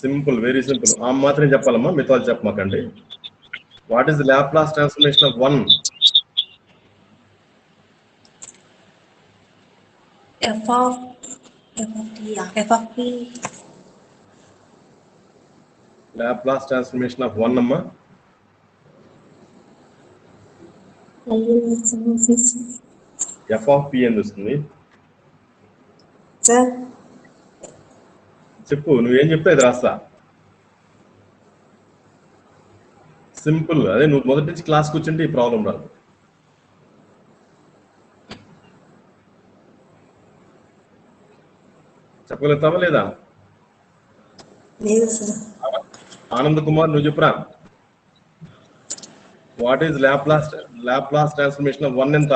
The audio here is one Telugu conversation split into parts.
Simple, very simple. ఆ మాత్రం చెప్పాలమ్మా, మిగతా చెప్పమాకండి. What is the Laplace transformation of 1? f of p. Laplace transformation of 1 అమ్మా. f of p అని వస్తుంది. సార్ చెప్పు, నువ్వేం చెప్తే అది రాస్తా. సింపుల్. అదే నువ్వు మొదటి నుంచి క్లాస్ కూర్చుంటే ఈ ప్రాబ్లం రాదు. చెప్పగలుగుతావా లేదా? లేదు సార్. ఆనంద్ కుమార్, నువ్వు చెప్పురా. What is Laplace transformation of 1 ఎంత?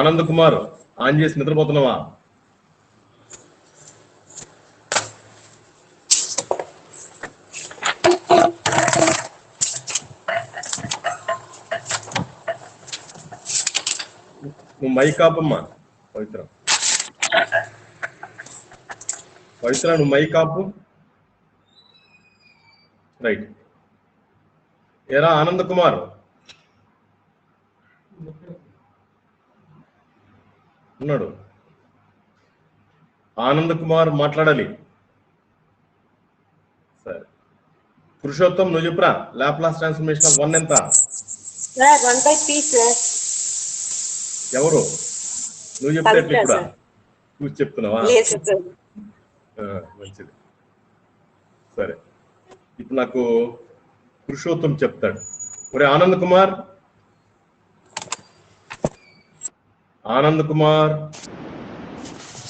ఆనంద్ కుమార్, ఆన్ చేసి నిద్రపోతున్నావా? నువ్వు మైక్ ఆపమ్మా. పవిత్ర, నువ్వు మైక్ ఆపు. రైట్. ఏరా ఆనంద్ కుమార్, ఉన్నాడు. ఆనంద్ కుమార్ మాట్లాడాలి. సరే. పురుషోత్తం, నువ్వు చెప్పురా. లాప్లాస్ ట్రాన్స్ఫర్మేషన్ ఆఫ్ 1 ఎంత? Sir 1/p sir. ఎవరు? నువ్వు చెప్తే ఇప్పుడు నువ్వు చెప్తున్నావా? మంచిది. సరే, ఇప్పుడు నాకు పురుషోత్తం చెప్తాడు. ఒరే ఆనంద్ కుమార్,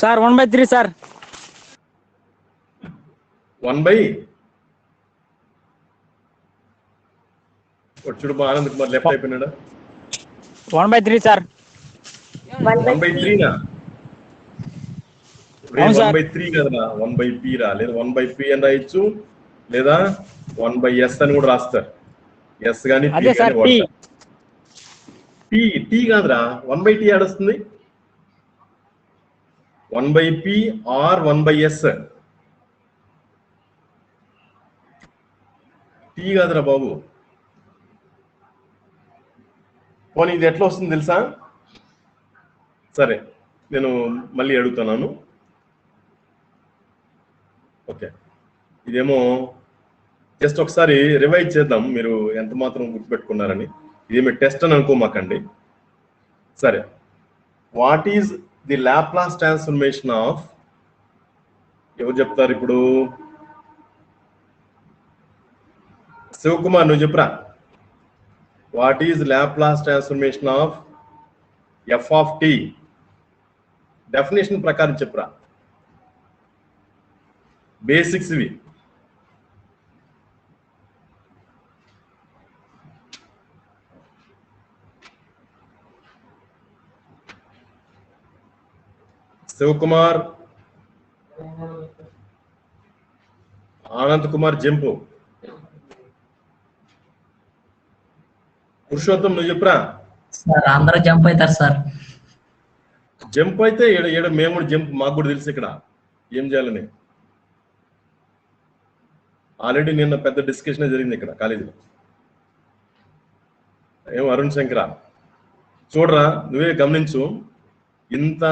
సార్ 1/3 సార్. 1/? చూడు మా ఆనంద్ కుమార్ లెఫ్ట్ అయిపోయినాడా? 1/3 సార్. 1/3నా? 1/3 కదరా, 1/p రా. లేదా 1/p అని రాయొచ్చు, లేదా 1/s అని కూడా రాస్తారు. ఎస్ కానీ p కానీ వాడతారు. టీ కాదురా, 1/t ఆడొస్తుంది. 1/p are 1/s. Tea కాదురా బాబు. పోనీ ఇది ఎట్లా వస్తుంది తెలుసా? సరే, నేను మళ్ళీ అడుగుతున్నాను. ఓకే, ఇదేమో జస్ట్ ఒకసారి రివైజ్ చేద్దాం, మీరు ఎంత మాత్రం గుర్తుపెట్టుకున్నారని. ఇదేమి టెస్ట్ అని అనుకోమాకండి. సరే, what is the Laplace transformation of, ఎవరు చెప్తారు ఇప్పుడు? శివకుమార్, నువ్వు చెప్పురా. What is Laplace transformation of f of t? Definition ప్రకారం చెప్పురా. బేసిక్స్ ఇవి. శివకుమార్, ఆనంద్ కుమార్ జంపు. పురుషోత్తం, నువ్వు చెప్పురా. సార్ అందరూ జంప్ అవుతారు సార్. జంప్ అయితే ఏడ మేము కూడా జంప్, మాకు కూడా తెలుసు ఇక్కడ ఏం చేయాలని. ఆల్రెడీ నిన్న పెద్ద డిస్కషన్ జరిగింది ఇక్కడ కాలేజీలో. ఏం అరుణ్ శంకర, చూడరా, నువ్వే గమనించు. ఇంత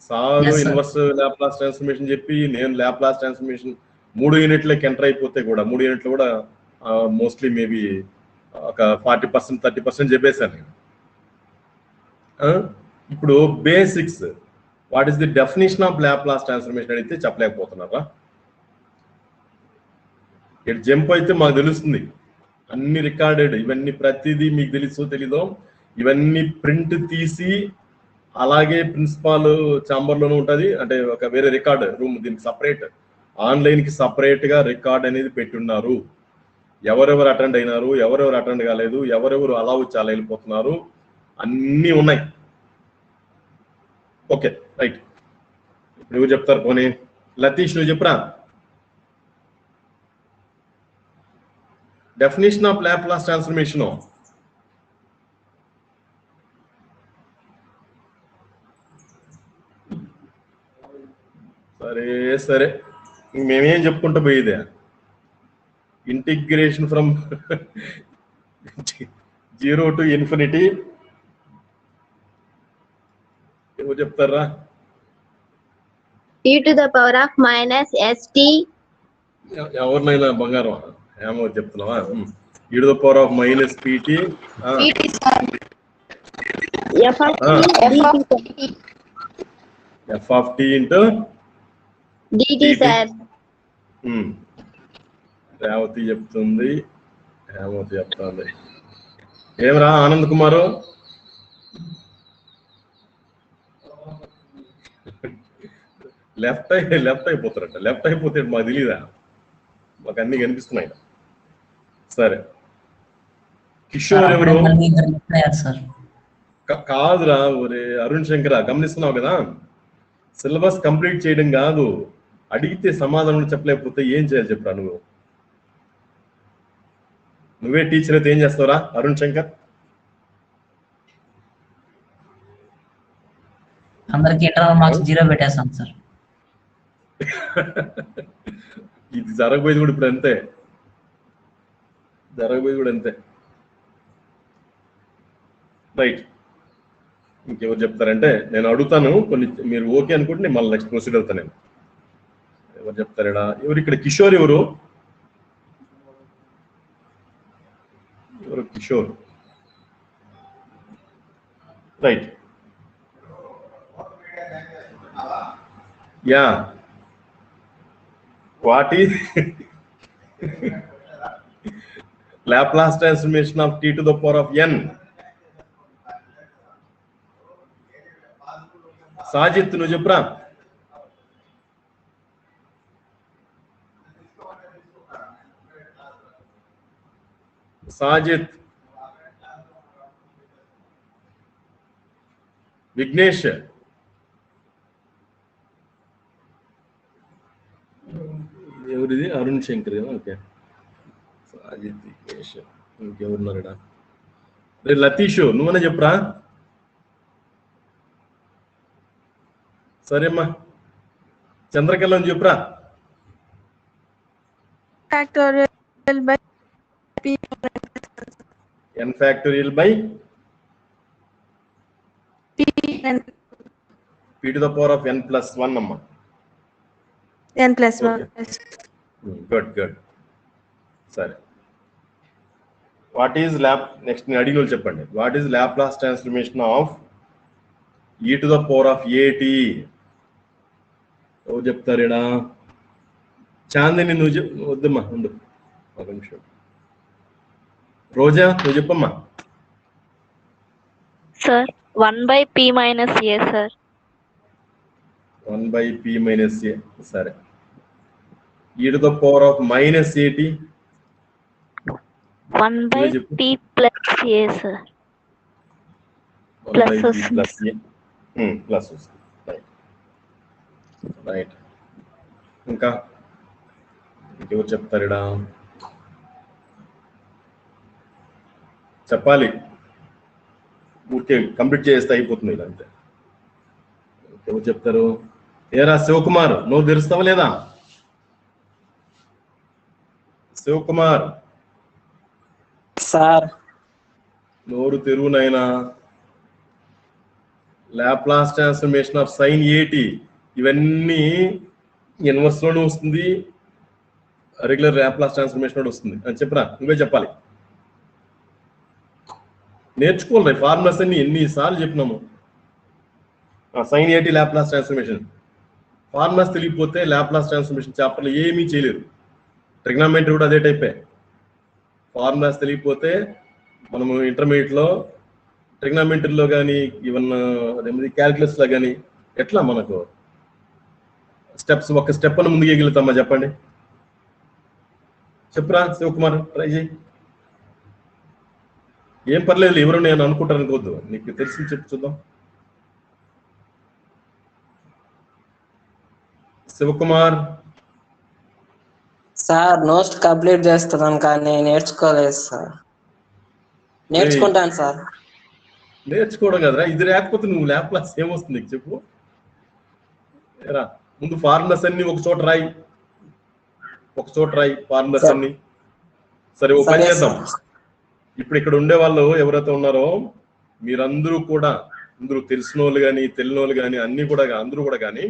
సారు ఇన్వర్స్ లాప్లాస్ ట్రాన్స్ఫర్మేషన్ చెప్పి నేను లాప్లాస్ ట్రాన్స్ఫర్మేషన్ 3 యూనిట్లకి ఎంటర్ అయిపోతే కూడా 3 యూనిట్లు కూడా మోస్ట్లీ మేబీ ఒక 40% 30% చెప్పేశాను. ఇప్పుడు basics, what is the definition of Laplace transformation అడిగితే చెప్పలేకపోతున్నారా? ఇక్కడ జంప్ అయితే మాకు తెలుస్తుంది, అన్ని రికార్డెడ్, ఇవన్నీ ప్రతిదీ మీకు తెలుసో తెలీదో, ఇవన్నీ ప్రింట్ తీసి అలాగే ప్రిన్సిపాల్ ఛాంబర్లోనే ఉంటుంది. అంటే ఒక వేరే రికార్డ్ రూమ్, దీనికి సపరేట్ ఆన్లైన్కి సపరేట్గా రికార్డ్ అనేది పెట్టున్నారు. ఎవరెవరు అటెండ్ అయినారు, ఎవరెవరు అటెండ్ కాలేదు, ఎవరెవరు అలా వచ్చి అలా వెళ్ళిపోతున్నారు, అన్నీ ఉన్నాయి. Okay, right. నువ్వు చెప్తారు. పోనీ లతీష్, నువ్వు చెప్పురా. Definition of Laplace transformation. సరే సరే, మేమేం చెప్పుకుంటా పోయేదే ఇంటిగ్రేషన్ ఫ్రమ్ 0 to ఇన్ఫినిటీ. ఎవరు చెప్తారా? t to the power of minus st ఎవరినైనా బంగారం ఏమో చెప్తున్నావా? e⁻ -pt f of f of t into dt sir. Revathi చెప్తుంది. ఏమరా ఆనంద్ కుమారు? లెఫ్ట్ అయిపోతారట. లెఫ్ట్ అయిపోతే మాకు తెలీదా? మాకు అన్ని కనిపిస్తున్నాయి. సరే, కిషోర్ ఎవరు? సార్ కాదురా ఒరే అరుణ్ శంకర, గమనిస్తున్నావు కదా, సిలబస్ కంప్లీట్ చేయడం కాదు, అడిగితే సమాధానం చెప్పలేకపోతే ఏం చేయాలి చెప్పరా? నువ్వే టీచర్ అయితే ఏం చేస్తావురా అరుణ్ శంకర్? అందరికి ఇంటర్నల్ మార్క్స్ 0 పెట్టేస్తాం సార్. ఇది జరగబోయేది కూడా ఇప్పుడు అంతే. రైట్, ఇంకెవరు చెప్తారంటే నేను అడుగుతాను కొన్ని, మీరు ఓకే అనుకుంటే నేను మళ్ళీ నెక్స్ట్ ప్రొసీడ్ అవుతాను. నేను ఎవరు చెప్తారా? ఎవరు ఇక్కడ? కిషోర్ ఎవరు? Kishore. Right, yeah. What is Laplace transformation of t to the power of n? Sajith నువ్వు చెప్పురా. సాజిత్. విఘ్నేష్. ఎవరిది? అరుణ్ శంకర్ కదా. ఓకే, సాజిత్, విఘ్నేష్. ఇంకెవరున్నారా? లతీష్ నువ్వనే చెప్పురా. సరే అమ్మా, చంద్రకళ చెప్పురా. Factorial by p n factorial by p to the power of n plus 1 అమ్మా. n plus 1. గుడ్. సరే, వాట్ ఈజ్ నెక్స్ట్ నేను అడిగిన వాళ్ళు చెప్పండి. What is Laplace transformation of e to the power of at? ఎవరు చెప్తారేడా? చాందిని నువ్వు వద్దమ్మా, ఉండు ఒక నిమిషం. రోజా నువ్వు చెప్పమ్మా. Sir 1/p minus a sir. 1/p minus a. సరే, e to the power of minus at? 1/p plus a sir. 1/p plus a. Plus వస్తుంది. రైట్, ఇంకా ఇంకెవరు చెప్తారా? చెప్పాలి, ఊరికే కంప్లీట్ చేస్తే అయిపోతుంది ఇలా అంతే. ఎవరు చెప్తారు? ఏరా శివకుమార్, నువ్వు తెరుస్తావా లేదా? శివకుమార్ సార్. నోరు తెరువునైనా. Laplace transformation of sin at ఇవన్నీ ఇన్వర్స్ లోనే వస్తుంది, రెగ్యులర్ లాప్లాస్ ట్రాన్స్ఫర్మేషన్ లోనే వస్తుంది అని చెప్పరా? నువ్వే చెప్పాలి. నేర్చుకోవాలి ఫార్ములాస్ అన్ని ఎన్నిసార్లు చెప్పినాము. sin at Laplace transformation formulas తెలియకపోతే లాప్లాస్ ట్రాన్స్ఫర్మేషన్ చాప్టర్లో ఏమీ చేయలేరు. ట్రిగ్నామెట్రీ కూడా అదే టైపే. ఫార్ములాస్ తెలియకపోతే మనము ఇంటర్మీడియట్లో ట్రిగ్నామెట్రీలో కానీ ఈవెన్ అదేమిది క్యాల్కులస్లో కానీ ఎట్లా మనకు స్టెప్స్ ఒక స్టెప్ అని ముందుకు ఎగులుతామా చెప్పండి? చెప్పరా శివకుమార్, ట్రై చేయి. ఏం పర్లేదు, ఎవరు నేను అనుకుంటాను అనుకోవద్దు, నీకు తెలిసి చెప్పు చూద్దాం. శివకుమార్ సార్ నోట్స్ కంప్లీట్ చేస్తున్నాను కానీ నేర్చుకోలేదు సార్. నేర్చుకుంటాను సార్. నేర్చుకోవడం కదరా, ఇది లేకపోతే నువ్వు లాప్లాస్ ఏమొస్తుంది నీకు చెప్పు. ఏరా ముందు ఫార్ములాస్ అన్ని ఒక చోట రాయి ఫార్ములాస్ అన్ని. సరే ఓ పని చేద్దాం. ఇప్పుడు ఇక్కడ ఉండే వాళ్ళు ఎవరైతే ఉన్నారో మీరందరూ కూడా, అందరూ తెలిసిన వాళ్ళు కానీ తెలియని వాళ్ళు కానీ అందరూ కూడా కానీ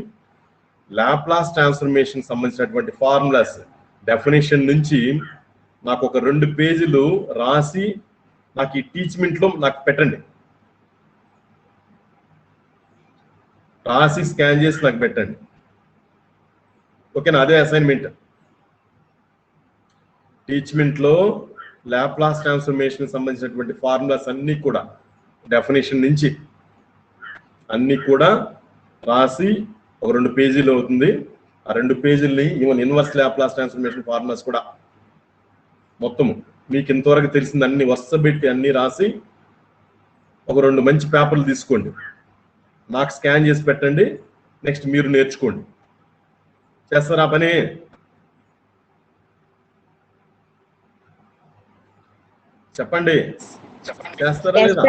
లాప్లాస్ ట్రాన్స్ఫర్మేషన్ సంబంధించినటువంటి ఫార్ములాస్ డెఫినేషన్ నుంచి నాకు ఒక 2 పేజీలు రాసి నాకు ఈ టీచ్మెంట్ లో నాకు పెట్టండి. రాసి స్కాన్ చేసి నాకు పెట్టండి. ఓకేనా? అదే అసైన్మెంట్. టీచ్మెంట్ లో లాప్లాస్ ట్రాన్స్ఫర్మేషన్ సంబంధించినటువంటి ఫార్ములాస్ అన్ని కూడా డెఫినేషన్ నుంచి అన్ని కూడా రాసి ఒక 2 పేజీలు అవుతుంది. ఆ 2 పేజీలని even inverse Laplace transformation formulas కూడా మొత్తము మీకు ఇంతవరకు తెలిసింది అన్ని వరుసబెట్టి అన్ని రాసి ఒక 2 మంచి పేపర్లు తీసుకోండి, నాకు స్కాన్ చేసి పెట్టండి. నెక్స్ట్ మీరు నేర్చుకోండి. చేస్తారా పని? చెప్పండి, చేస్తారా లేదా?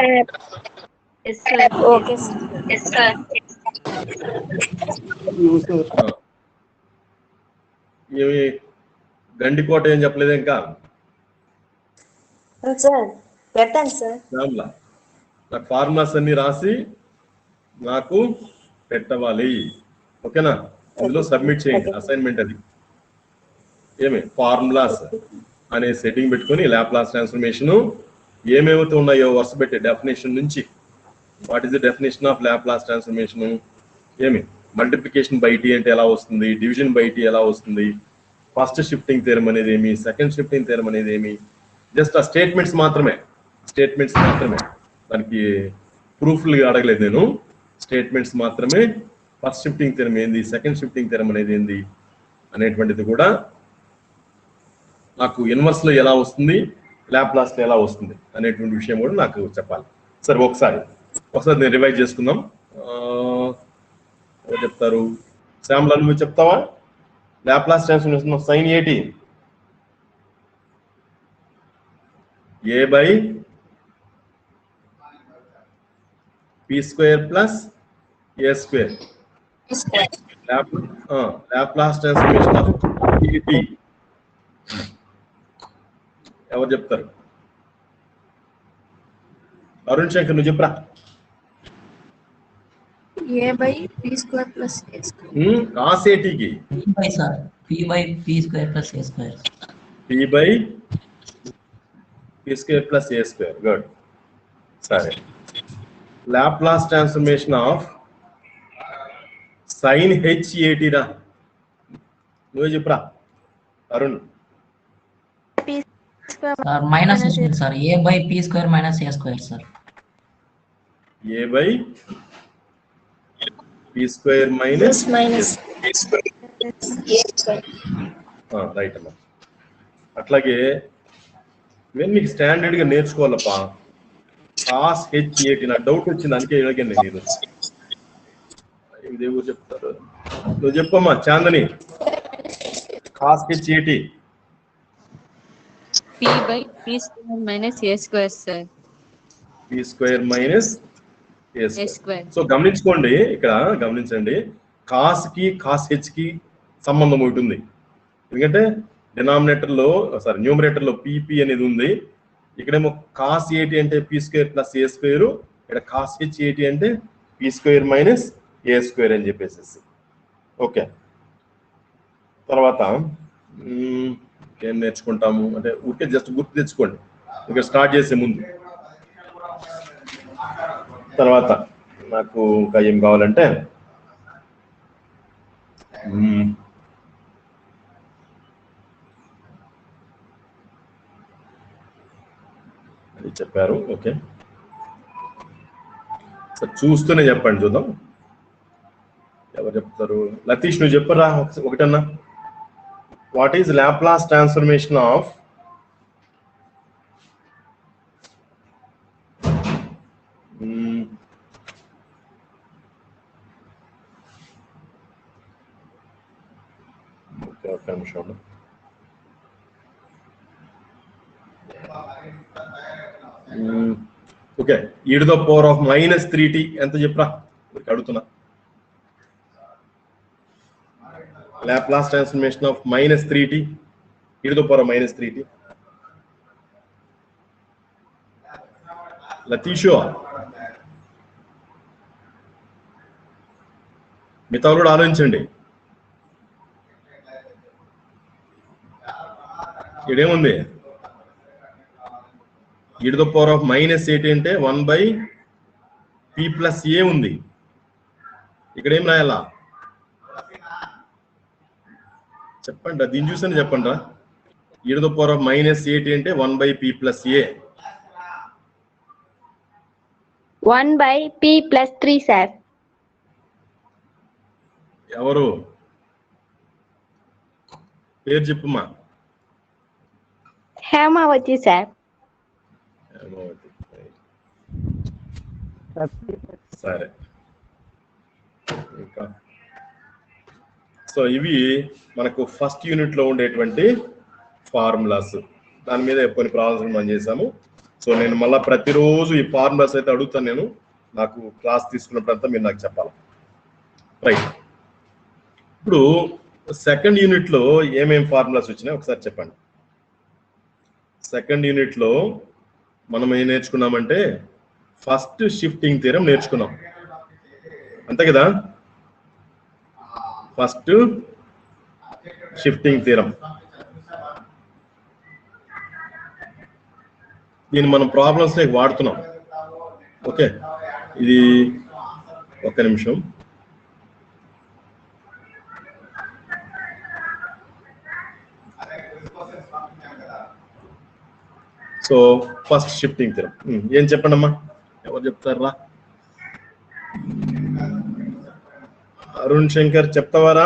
ఏమి గండికోట ఏం చెప్పలేదు ఇంకా? సార్ పెట్టండి సార్. నాకు ఫార్ములాస్ అన్ని రాసి నాకు పెట్టవాలి. ఓకేనా? ఇందులో సబ్మిట్ చేయండి అసైన్మెంట్. అది ఏమి ఫార్ములాస్ అనే సెట్టింగ్ పెట్టుకొని లాప్లాస్ ట్రాన్స్ఫర్మేషన్ ఏమేమైతే ఉన్నాయో వరుస పెట్టి డెఫినేషన్ నుంచి what is the definition of Laplace transformation, ఏమి మల్టిప్లికేషన్ బై టీ అంటే ఎలా వస్తుంది, డివిజన్ బై టీ ఎలా వస్తుంది, ఫస్ట్ షిఫ్టింగ్ థియరం అనేది ఏమి, సెకండ్ షిఫ్టింగ్ థియరం అనేది ఏమి, జస్ట్ ఆ స్టేట్మెంట్స్ మాత్రమే దానికి ప్రూఫ్లు అడగలేదు నేను. స్టేట్మెంట్స్ మాత్రమే. ఫస్ట్ షిఫ్టింగ్ థియరం ఏంది, సెకండ్ షిఫ్టింగ్ థియరం అనేది ఏంది అనేటువంటిది కూడా నాకు ఇన్వర్స్ లో ఎలా వస్తుంది, లాప్లాస్ లో ఎలా వస్తుంది అనేటువంటి విషయం కూడా నాకు చెప్పాలి. సరే ఒకసారి నేను రివైజ్ చేసుకుందాం. ఎవరు చెప్తారు? శ్యామ్లా నువ్వు చెప్తావా? Laplace transformation of sine AT A by P square plus A square. Laplace transformation of AT ఎవరు చెప్తారు? అరుణ్ శంకర్ నువ్వు చెప్పరా. A by p square plus a square. cos AT की p by p square plus a square. p by p square plus a square. Good. Sorry. Laplace transformation of sin h AT रा. నువ్వే చెప్పరా Arun. p square Sir minus sir a by p square minus a square sir. a by p square minus a square. Right అమ్మా. అట్లాగే ఇవన్నీ మీకు స్టాండర్డ్ గా నేర్చుకోవాలప్పా. కాస్ హెచ్ ఏటి నాకు డౌట్ వచ్చింది, అందుకే అడిగాను నేను. దేవుడు చెప్తారు, నువ్వు చెప్పమ్మా చాందని. కాస్ హెచ్ ఏటి p by p square minus a square sir. p square minus a a square. square. So గమనించుకోండి, ఇక్కడ గమనించండి, కాస్ కి కాస్ హెచ్ కి సంబంధం ఉంటుంది. ఎందుకంటే డినామినేటర్ లో న్యూమరేటర్ లో పీపీ అనేది ఉంది. ఇక్కడేమో కాస్ ఏటి అంటే P square plus A square, ఇక్కడ కాస్ హెచ్ ఏటి అంటే పీ స్క్వేర్ మైనస్ ఏ స్క్వేర్ అని చెప్పేసి. ఓకే, తర్వాత ఏం నేర్చుకుంటాము అంటే ఊరికే జస్ట్ గుర్తు తెచ్చుకోండి ఇక్కడ స్టార్ట్ చేసే ముందు. తర్వాత నాకు ఇంకా ఏం కావాలంటే అది చెప్పారు. ఓకే, సార్ చూస్తూనే చెప్పండి, చూద్దాం ఎవరు చెప్తారు. లతీష్ నువ్వు చెప్పరా ఒకటన్నా. What is Laplace transformation of ఒక నిమిషం. ఓకే, e⁻³ ఎంత చెప్పరా అడుగుతున్నా. Laplace transformation of minus 3t e to the power of minus 3t. Latisho. మిగతాలు కూడా ఆలోచించండి. ఇదేముంది e to the power of minus 8 అంటే 1 by p plus a ఉంది. ఇక్కడ ఏం రాయాలా చెప్పండి, దీన్ని చూసని చెప్పండి రా. e to the power of minus 8 అంటే 1 by p plus a. 1 by p plus 3 sir. ఎవరు పేరు చెప్పుమా. హేమావతి sir. సరే ఇంకా సో ఇవి మనకు ఫస్ట్ యూనిట్ లో ఉండేటువంటి ఫార్ములాస్. దాని మీద కొన్ని ప్రాబ్లమ్స్ మనం చేసాము. సో నేను మళ్ళీ ప్రతిరోజు ఈ ఫార్ములాస్ అయితే అడుగుతాను. నేను నాకు క్లాస్ తీసుకున్నప్పుడంతా మీరు నాకు చెప్పాలి. రైట్, ఇప్పుడు సెకండ్ యూనిట్ లో ఏమేం ఫార్ములాస్ వచ్చినాయి ఒకసారి చెప్పండి. సెకండ్ యూనిట్ లో మనం ఏం నేర్చుకున్నామంటే ఫస్ట్ షిఫ్టింగ్ థియరం నేర్చుకున్నాం, అంతే కదా. ఫస్ట్ షిఫ్టింగ్ థియరం దీన్ని మనం ప్రాబ్లమ్స్ లైక్ వాడుతున్నాం. ఓకే, ఇది ఒక్క నిమిషం. సో ఫస్ట్ షిఫ్టింగ్ థియరం ఏం చెప్పండి అమ్మా, ఎవరు చెప్తారా? అరుణ్ శంకర్ చెప్తావారా?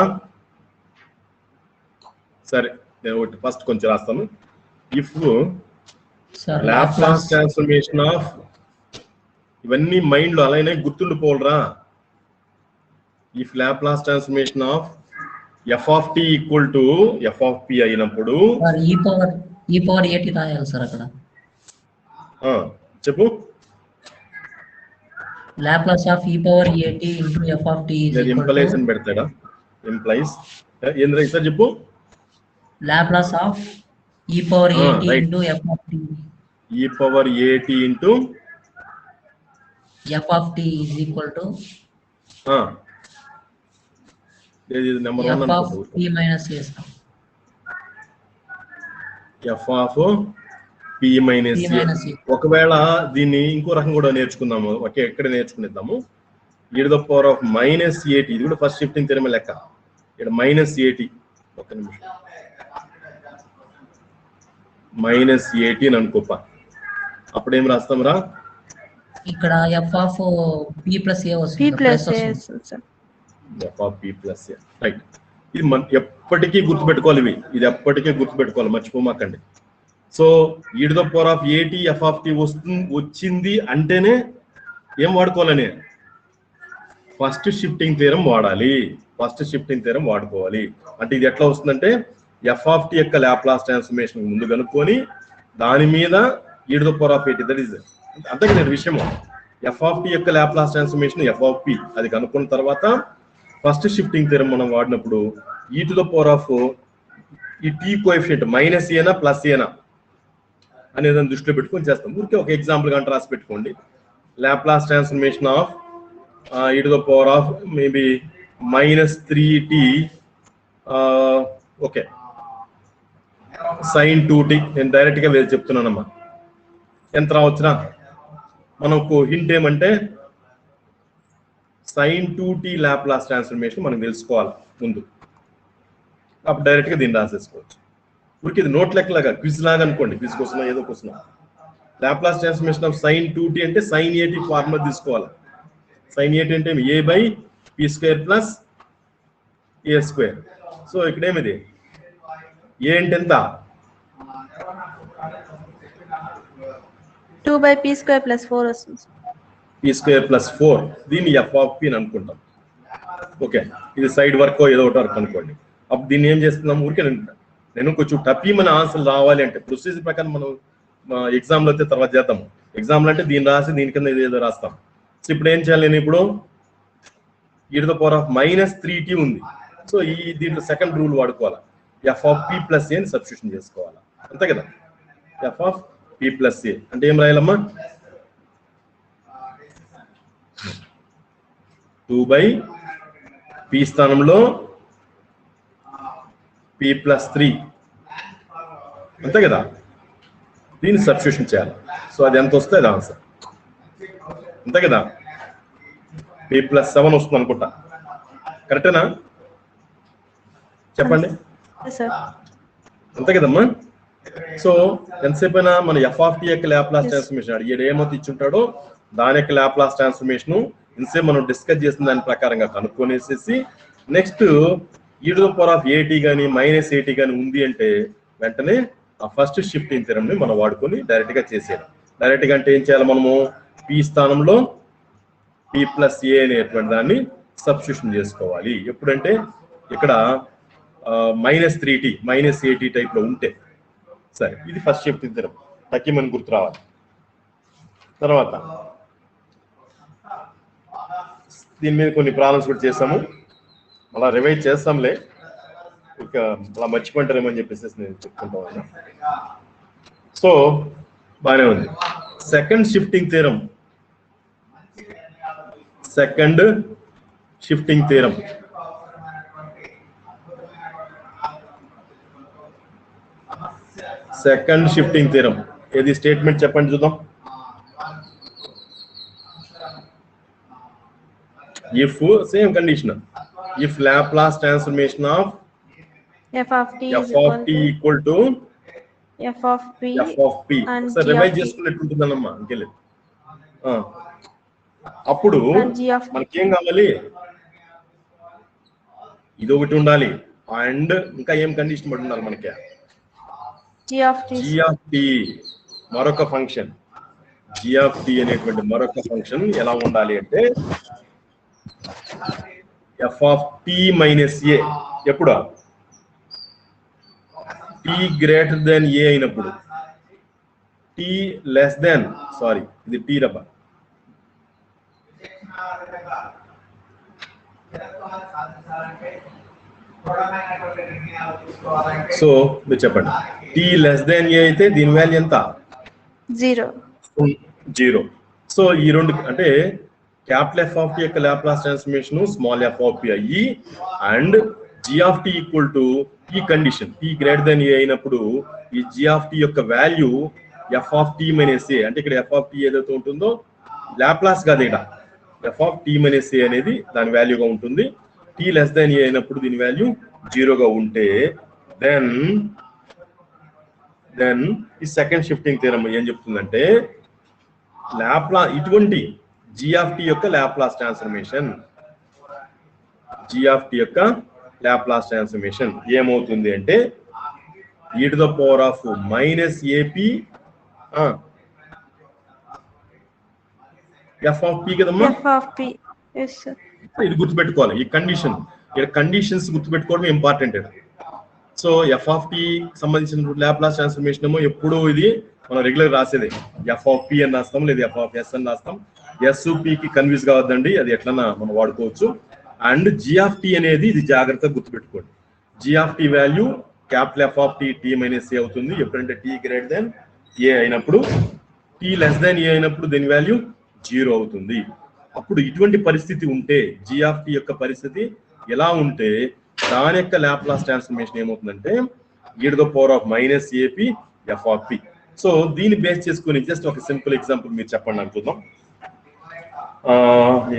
సరే, నేను ఒకటి ఫస్ట్ కొంచెం రాస్తాను. ఇఫ్ లాప్లాస్ ట్రాన్స్ఫర్మేషన్ ఆఫ్, ఇవన్నీ మైండ్ లో అలానే గుర్తుండిపోలరా. If Laplace transformation of f of t equal to f of p అయినప్పుడు ఈ పవర్ ఏటి రాయాలి సార్ అక్కడ. చెప్పు. Laplace of e power at into f of t is equal implies to అని పెడతాడా? ఇంప్లైస్ ఏంద్రా సార్ చెప్పు. Laplace of e power at right. into f of t. e power at into f of t is equal to number f 1 of p minus a sir. f of p minus p a. minus a. ఒకవేళ దీన్ని ఇంకో రకం కూడా నేర్చుకుందాము. ఓకే, ఎక్కడ నేర్చుకునేద్దాము. e to the power of minus at, ఇది కూడా ఫస్ట్ షిఫ్టింగ్ థియరమే లెక్క. ఇక్కడ మైనస్ 80, ఒక్క నిమిషం, మైనస్ 80 అని అనుకోపా. అప్పుడేం రాస్తాం రా? ఇక్కడ f of p plus a వస్తుంది. p plus a sir. f of p plus a, right. ఇది ఎప్పటికీ గుర్తుపెట్టుకోవాలి. ఇది ఎప్పటికీ గుర్తుపెట్టుకోవాలి, మర్చిపోమాకండి. So e to the power of at f of t వచ్చింది అంటేనే ఏం వాడుకోవాలని? ఫస్ట్ షిఫ్టింగ్ థియరం వాడాలి. ఫస్ట్ షిఫ్టింగ్ థియరం వాడుకోవాలి. అంటే ఇది ఎట్లా వస్తుందంటే ఎఫ్ ఆఫ్ టి యొక్క లాప్లాస్ ట్రాన్స్ఫర్మేషన్ ముందు కనుక్కొని దాని మీద e to the power of at, that is అంతే కదా విషయము. ఎఫ్ ఆఫ్ టి యొక్క Laplace transformation F of P అది కనుక్కున్న తర్వాత ఫస్ట్ షిఫ్టింగ్ థియరం మనం వాడినప్పుడు e to the power of ఈ టీ కోఎఫిషియంట్ మైనస్ ఏనా ప్లస్ ఏనా అనేది దృష్టిలో పెట్టుకొని చేస్తాం. ఊరికే ఒక ఎగ్జాంపుల్ గంట రాసి పెట్టుకోండి. Laplace transformation of e to the power of maybe minus 3t okay sin 2t. నేను డైరెక్ట్ గా వేసి చెప్తున్నానమ్మా. ఎంత రావచ్చునా? మనకు హింట్ ఏమంటే sin 2t లాప్లాస్ ట్రాన్స్ఫర్మేషన్ మనం తెలుసుకోవాలి ముందు. అప్పుడు డైరెక్ట్ గా దీన్ని రాసేసుకోవచ్చు. ఊరికి ఇది నోట్ లెక్కలాగా క్విజ్ లాగా అనుకోండి. క్విజ్ కోసం ఏదో కోసం Laplace transformation of sin 2t అంటే sin at ఫార్ములా తీసుకోవాలి. sin at అంటే a by p square plus a square. So ఇక్కడ ఏమిది a అంటే ఎంత? 2 by p square plus 4 వస్తుంది. p స్క్వేర్ ప్లస్ 4, దీన్ని f ఆఫ్ p అని అనుకుంటాం. ఓకే, ఇది సైడ్ వర్క్ ఏదో ఒకటి వర్క్ అనుకోండి. అప్పుడు దీన్ని ఏం చేస్తున్నాం? ఊరికే నేను కొంచెం టపీమని ఆన్సర్ రావాలి అంటే ప్రొసీజర్ ప్రకారం మనం ఎగ్జామ్లో అయితే తర్వాత చేద్దాము. ఎగ్జామ్లో అంటే దీన్ని రాసి దీని కింద ఏదో రాస్తాం. సో ఇప్పుడు ఏం చేయాలి? నేను ఇప్పుడు e to the power of minus 3t ఉంది. సో దీంట్లో సెకండ్ రూల్ వాడుకోవాలి, ఎఫ్ ఆఫ్ పి ప్లస్ ఏ అని సబ్స్టిట్యూషన్ చేసుకోవాలి, అంతే కదా. ఎఫ్ ఆఫ్ పి ప్లస్ ఏ అంటే ఏం రాయాలమ్మా, 2/p స్థానంలో p ప్లస్ 3, అంతే కదా. దీన్ని సబ్స్టిట్యూషన్ చేయాలి. సో అది ఎంత వస్తే అది ఆన్సర్, అంతే కదా. p ప్లస్ 7 వస్తుంది అనుకుంటా, కరెక్టేనా చెప్పండి, సార్ అంతే కదమ్మా. సో ఎంతసేపు అయినా మన ఎఫ్ ఆఫ్ టీ యొక్క లాప్లాస్ ట్రాన్స్ఫర్మేషన్ అడిగాడు, ఏమో ఇచ్చుంటాడో దాని యొక్క లాప్లాస్ ట్రాన్స్ఫర్మేషన్ ఇంతసేపు మనం డిస్కస్ చేసిన దాని ప్రకారంగా కనుక్కొనేసేసి నెక్స్ట్ e⁻AT కానీ -AT కానీ ఉంది అంటే వెంటనే ఆ ఫస్ట్ షిఫ్టింగ్ థియరం ని మనం వాడుకొని డైరెక్ట్ గా చేసేయాలి. డైరెక్ట్ గా అంటే ఏం చేయాలి, మనము p స్థానంలో p ప్లస్ ఏ అనేటువంటి దాన్ని సబ్స్టిట్యూషన్ చేసుకోవాలి. ఎప్పుడంటే ఇక్కడ -3t -AT టైప్ లో ఉంటే సరే. ఇది ఫస్ట్ షిఫ్టింగ్ థియరం, తక్కిమని గుర్తు రావాలి. తర్వాత దీని మీద కొన్ని ప్రాబ్లమ్స్ కూడా చేసాము, అలా రివైజ్ చేస్తాంలే, ఇక అలా మర్చిపోంటారేమో అని చెప్పేసి నేను చెప్పుకుంటాను. సో బాగానే ఉంది. సెకండ్ షిఫ్టింగ్ థియరం ఏది స్టేట్మెంట్ చెప్పండి చూద్దాం. if same condition, if Laplace transformation of f of t equal to f of p and so revise చేసుకున్నట్టుంటుందన్నమ్మా ఇంకెళ్ళి. అప్పుడు మనకేం కావాలి, ఇది ఒకటి ఉండాలి అండ్ ఇంకా ఏం కండిషన్ పడి ఉండాలి మనకి, g of t మరొక ఫంక్షన్, g of t అనేటువంటి మరొక ఫంక్షన్ ఎలా ఉండాలి అంటే f of t minus a ఎప్పుడు t greater than a అయినప్పుడు, t less than ఇది t రబ్బా, సో మీరు చెప్పండి t less than a అయితే దీని వాల్యూ ఎంత, 0. సో ఈ రెండు అంటే క్యాపిటల్ ఎఫ్ ఆఫ్ టీ యొక్క Laplace transformation small f of p అయ్యి and g of t equal to ఈ condition t greater than a అయినప్పుడు ఈ జి ఆఫ్ టీ యొక్క value f of t minus a, అంటే ఇక్కడ ఎఫ్ ఆఫ్ టీ ఏదైతే ఉంటుందో లాప్లాస్ కాదు, ఇక్కడ ఎఫ్ ఆఫ్ టీ మైనస్ ఏ అనేది దాని వాల్యూగా ఉంటుంది. టీ లెస్ దెన్ ఏ అయినప్పుడు దీని వాల్యూ 0గా ఉంటే దెన్ ఈ సెకండ్ షిఫ్టింగ్ థియరం ఏం చెప్తుందంటే ఇటువంటి g of t యొక్క లాప్లాస్ ట్రాన్స్ఫర్మేషన్ ఏమవుతుంది అంటే e⁻ -AP f of p కదమ్మా, ఇది గుర్తుపెట్టుకోవాలి. ఈ కండిషన్ ఇక్కడ కండిషన్స్ గుర్తుపెట్టుకోవడం important. So f of t సంబంధించిన లాప్లాస్ ట్రాన్స్ఫర్మేషన్ ఏమో ఎప్పుడూ ఇది మనం రెగ్యులర్ రాసేది ఎఫ్ ఆఫ్ పి అని రాస్తాం, లేదా ఎఫ్ ఆఫ్ ఎస్ అని రాస్తాం. ఎస్కి కన్ఫ్యూజ్ కావద్దండి, అది ఎట్లన్నా మనం వాడుకోవచ్చు. అండ్ జి ఆఫ్ టీ అనేది ఇది జాగ్రత్తగా గుర్తుపెట్టుకోండి. G of t value capital f of t t minus a అవుతుంది ఎప్పుడంటే టీ గ్రేటర్ దెన్ ఏ అయినప్పుడు. టీ లెస్ దెన్ ఏ అయినప్పుడు దీని వాల్యూ 0 అవుతుంది. అప్పుడు ఇటువంటి పరిస్థితి ఉంటే జి ఆఫ్ టీ యొక్క పరిస్థితి ఎలా ఉంటే దాని యొక్క లాప్లాస్ ట్రాన్స్ఫర్మేషన్ ఏమవుతుందంటే e⁻ -AP f of p. So దీన్ని బేస్ చేసుకుని జస్ట్ ఒక సింపుల్ ఎగ్జాంపుల్ మీరు చెప్పండి నాకు చూద్దాం.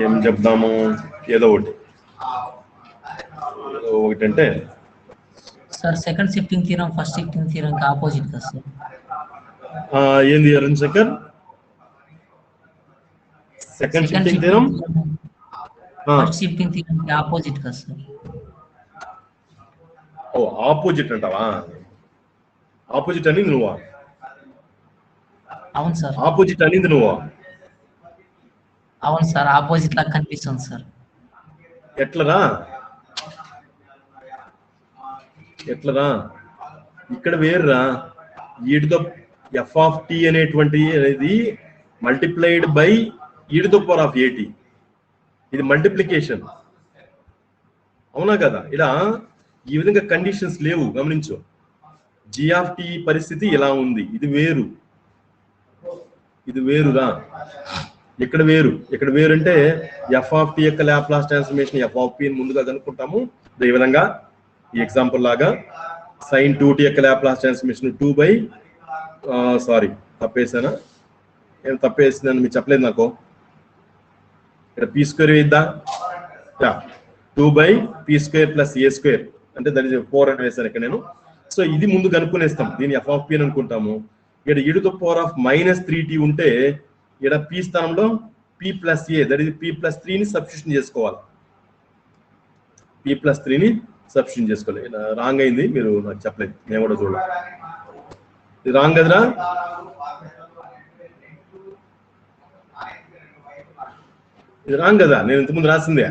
ఏం చెప్దాము, ఏదో ఒకటి అంటే sir second shifting theorem first shifting theorem కి ఆపోజిట్ కదా సార్. ఏంది Arun Shankar, second shifting theorem first shifting theorem కి ఆపోజిట్ కదా సార్. ఓ ఆపోజిట్ అంటావా, ఆపోజిట్ అనింది నువ్వా? అవును సార్. ఆపోజిట్ అనింది నువ్వా? అవును సార్, ఆపోజిట్ లాగా కనిపిస్తుంది సార్. ఎట్లరా ఇక్కడ వేర్రా, ఎఫ్ ఆఫ్ టీ అనేటువంటి అనేది మల్టిప్లైడ్ బై e⁻ AT, ఇది మల్టిప్లికేషన్. అవునా కదా? ఇలా ఈ విధంగా కండిషన్స్ లేవు, గమనించు. g(t) పరిస్థితి ఇలా ఉంది, ఇది వేరు, ఇది వేరుగా. ఇక్కడ వేరు అంటే f(t) యొక్క లాప్లాస్ ట్రాన్స్ఫర్మేషన్ f(p) ని ముందుగా కనుక్కుంటాము. ఈ విధంగా ఈ ఎగ్జాంపుల్ లాగా sin 2t యొక్క లాప్లాస్ ట్రాన్స్ఫర్మేషన్ 2 సారీ తప్పేసానా? ఏం తప్పేసిందని మీరు చెప్పలేదు నాకు. ఇక్కడ p² వేద్దా? 2/p² + a² అంటే దట్ ఈస్ 4 అని వేసాను ఇక్కడ నేను. సో ఇది ముందు కనుక్కునేస్తాం, దీన్ని f(p) అని అనుకుంటాము. ఇక్కడ e⁻³ ఉంటే ఇక్కడ p స్థానంలో p + a that is p+3 ని సబ్స్టిట్యూషన్ చేసుకోవాలి. p+3 ని సబ్స్టిట్యూషన్ చేసుకోవాలి. రాంగ్ అయింది, మీరు నాకు చెప్పలేదు, నేను కూడా చూడాలి. ఇది రాంగ్ కదరా? ఇది రాంగ్ కదా, నేను ఇంతకుముందు రాసిందే.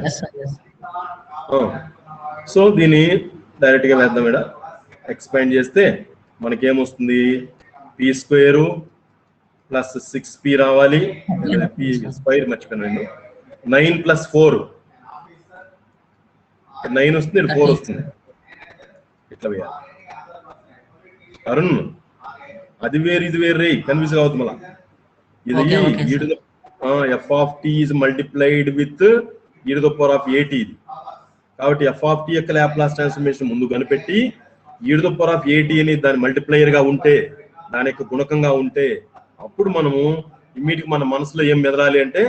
సో దీన్ని డైరెక్ట్ గా వేద్దాం. ఇక్కడ ఎక్స్పాండ్ చేస్తే మనకేమొస్తుంది? p² + 6p రావాలి. p² మర్చిపోయాను నేను. 9 + 4 9 వస్తుంది, 4 వస్తుంది. ఇట్లా వేయాలి. అరుణ్, అది వేరు ఇది వేరు రే, కన్ఫ్యూజ్ అవుతుంది మళ్ళా. ఇది f(t) is multiplied with e⁻⁸ ఇది. కాబట్టి f(t) యొక్క లాప్లాస్ ట్రాన్స్ఫర్మేషన్ ముందు కనిపెట్టి e⁻⁸ అని దాని మల్టిప్లైయర్ గా ఉంటే, దాని యొక్క గుణకంగా ఉంటే, అప్పుడు మనము ఇమ్మీడియట్ మన మనసులో ఏం మెదలాలి అంటే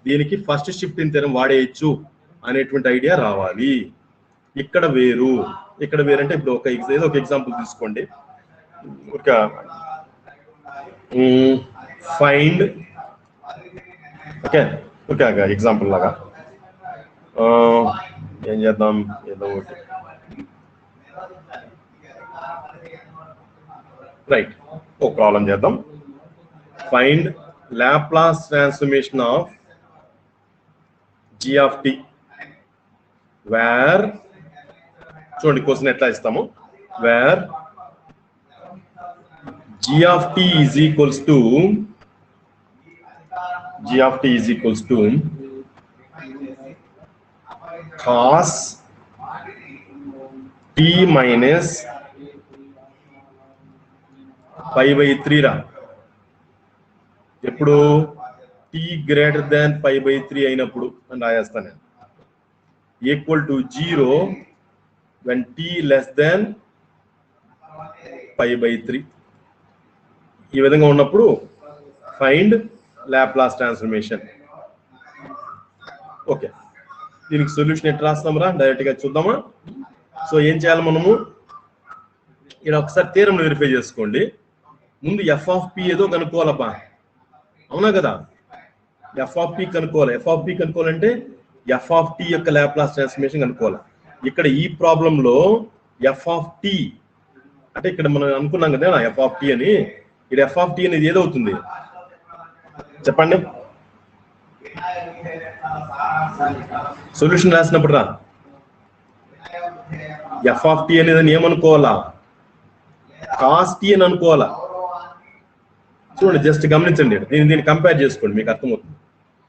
దీనికి ఫస్ట్ షిఫ్టింగ్ థియరం వాడేయచ్చు అనేటువంటి ఐడియా రావాలి. ఇక్కడ వేరు అంటే ఇప్పుడు ఒక ఎగ్జాంపుల్ తీసుకోండి. ఒక ఫైండ్ ఓకే ఎగ్జాంపుల్ లాగా ఏం చేద్దాం, ఏదో ఒకటి. రైట్, ఒక ప్రాబ్లం చేద్దాం. Find Laplace transformation of g(t) where, చూడండి క్వశ్చన్ ఎట్లా ఇస్తాము, where g(t) is equals to cos t minus π/3 రా. ఎప్పుడు t greater than π/3 అయినప్పుడు అని రాయేస్తాను నేను. Equal to 0 when t less than π/3. ఈ విధంగా ఉన్నప్పుడు ఫైండ్ లాప్లాస్ ట్రాన్స్ఫర్మేషన్. ఓకే, దీనికి సొల్యూషన్ ఎట్లా రాస్తాం రా, డైరెక్ట్ గా చూద్దామా. సో ఏం చేయాలి మనము, ఇక్కడ ఒకసారి థీరం వెరిఫై చేసుకోండి. ముందు f(p) ఏదో కనుక్కోవాలబ్బా, అవునా కదా? f(p) కనుక్కోవాలి. f(p) కనుక్కోవాలంటే f(t) యొక్క లాప్లాస్ ట్రాన్స్ఫర్మేషన్ కనుక్కోవాలి. ఇక్కడ ఈ ప్రాబ్లంలో f(t) అంటే ఇక్కడ మనం అనుకున్నాం కదా f(t) అని. ఇక్కడ f(t) అనేది ఏదవుతుంది చెప్పండి? సొల్యూషన్ రాసినప్పుడు రా, f(t) అనేది ఏమనుకోవాలా? cos t అని అనుకోవాలా. చూడండి, జస్ట్ గమనించండి, దీన్ని కంపేర్ చేసుకోండి, మీకు అర్థమవుతుంది.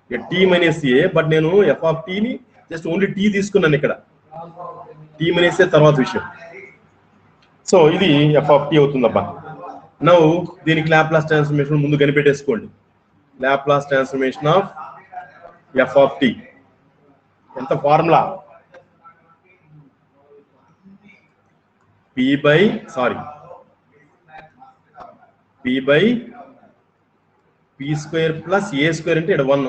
ఇక t - a, బట్ నేను f(t) ని జస్ట్ ఓన్లీ t తీసుకున్నాను. ఇక్కడ t - a తర్వాత విషయం. సో ఇది f(t) అవుతుందబ్బా. నౌ దీనికి లాప్లాస్ ట్రాన్స్ఫర్మేషన్ ముందు కనిపెట్టేసుకోండి. లాప్లాస్ ట్రాన్స్ఫర్మేషన్ ఆఫ్ f(t) ఎంత ఫార్ములా? p/p² + a² అంటే ఇక్కడ 1.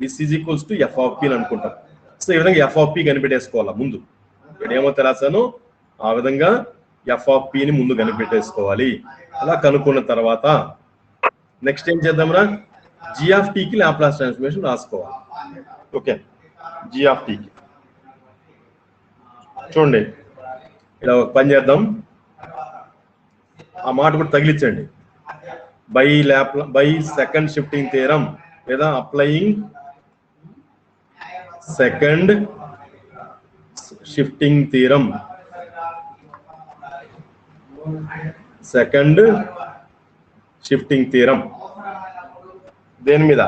This is equals to f(p) అని అనుకుంటాం. సో ఈ విధంగా f(p) కనిపెట్టేసుకోవాలా ముందు. ఇక్కడ ఏమైతే రాశానో ఆ విధంగా f(p) ని ముందు కనిపెట్టేసుకోవాలి. అలా కనుక్కున్న తర్వాత నెక్స్ట్ ఏం చేద్దాంరా, g(t) కి లాప్లాస్ ట్రాన్స్ఫర్మేషన్ రాసుకోవాలి. ఓకే, g(t) కి చూడండి, ఇలా ఒక పని చేద్దాం, ఆ మాట కూడా తగిలించండి. బై సెకండ్ షిఫ్టింగ్ థియరం లేదా అప్లయింగ్ సెకండ్ షిఫ్టింగ్ థియరం, దేని మీద?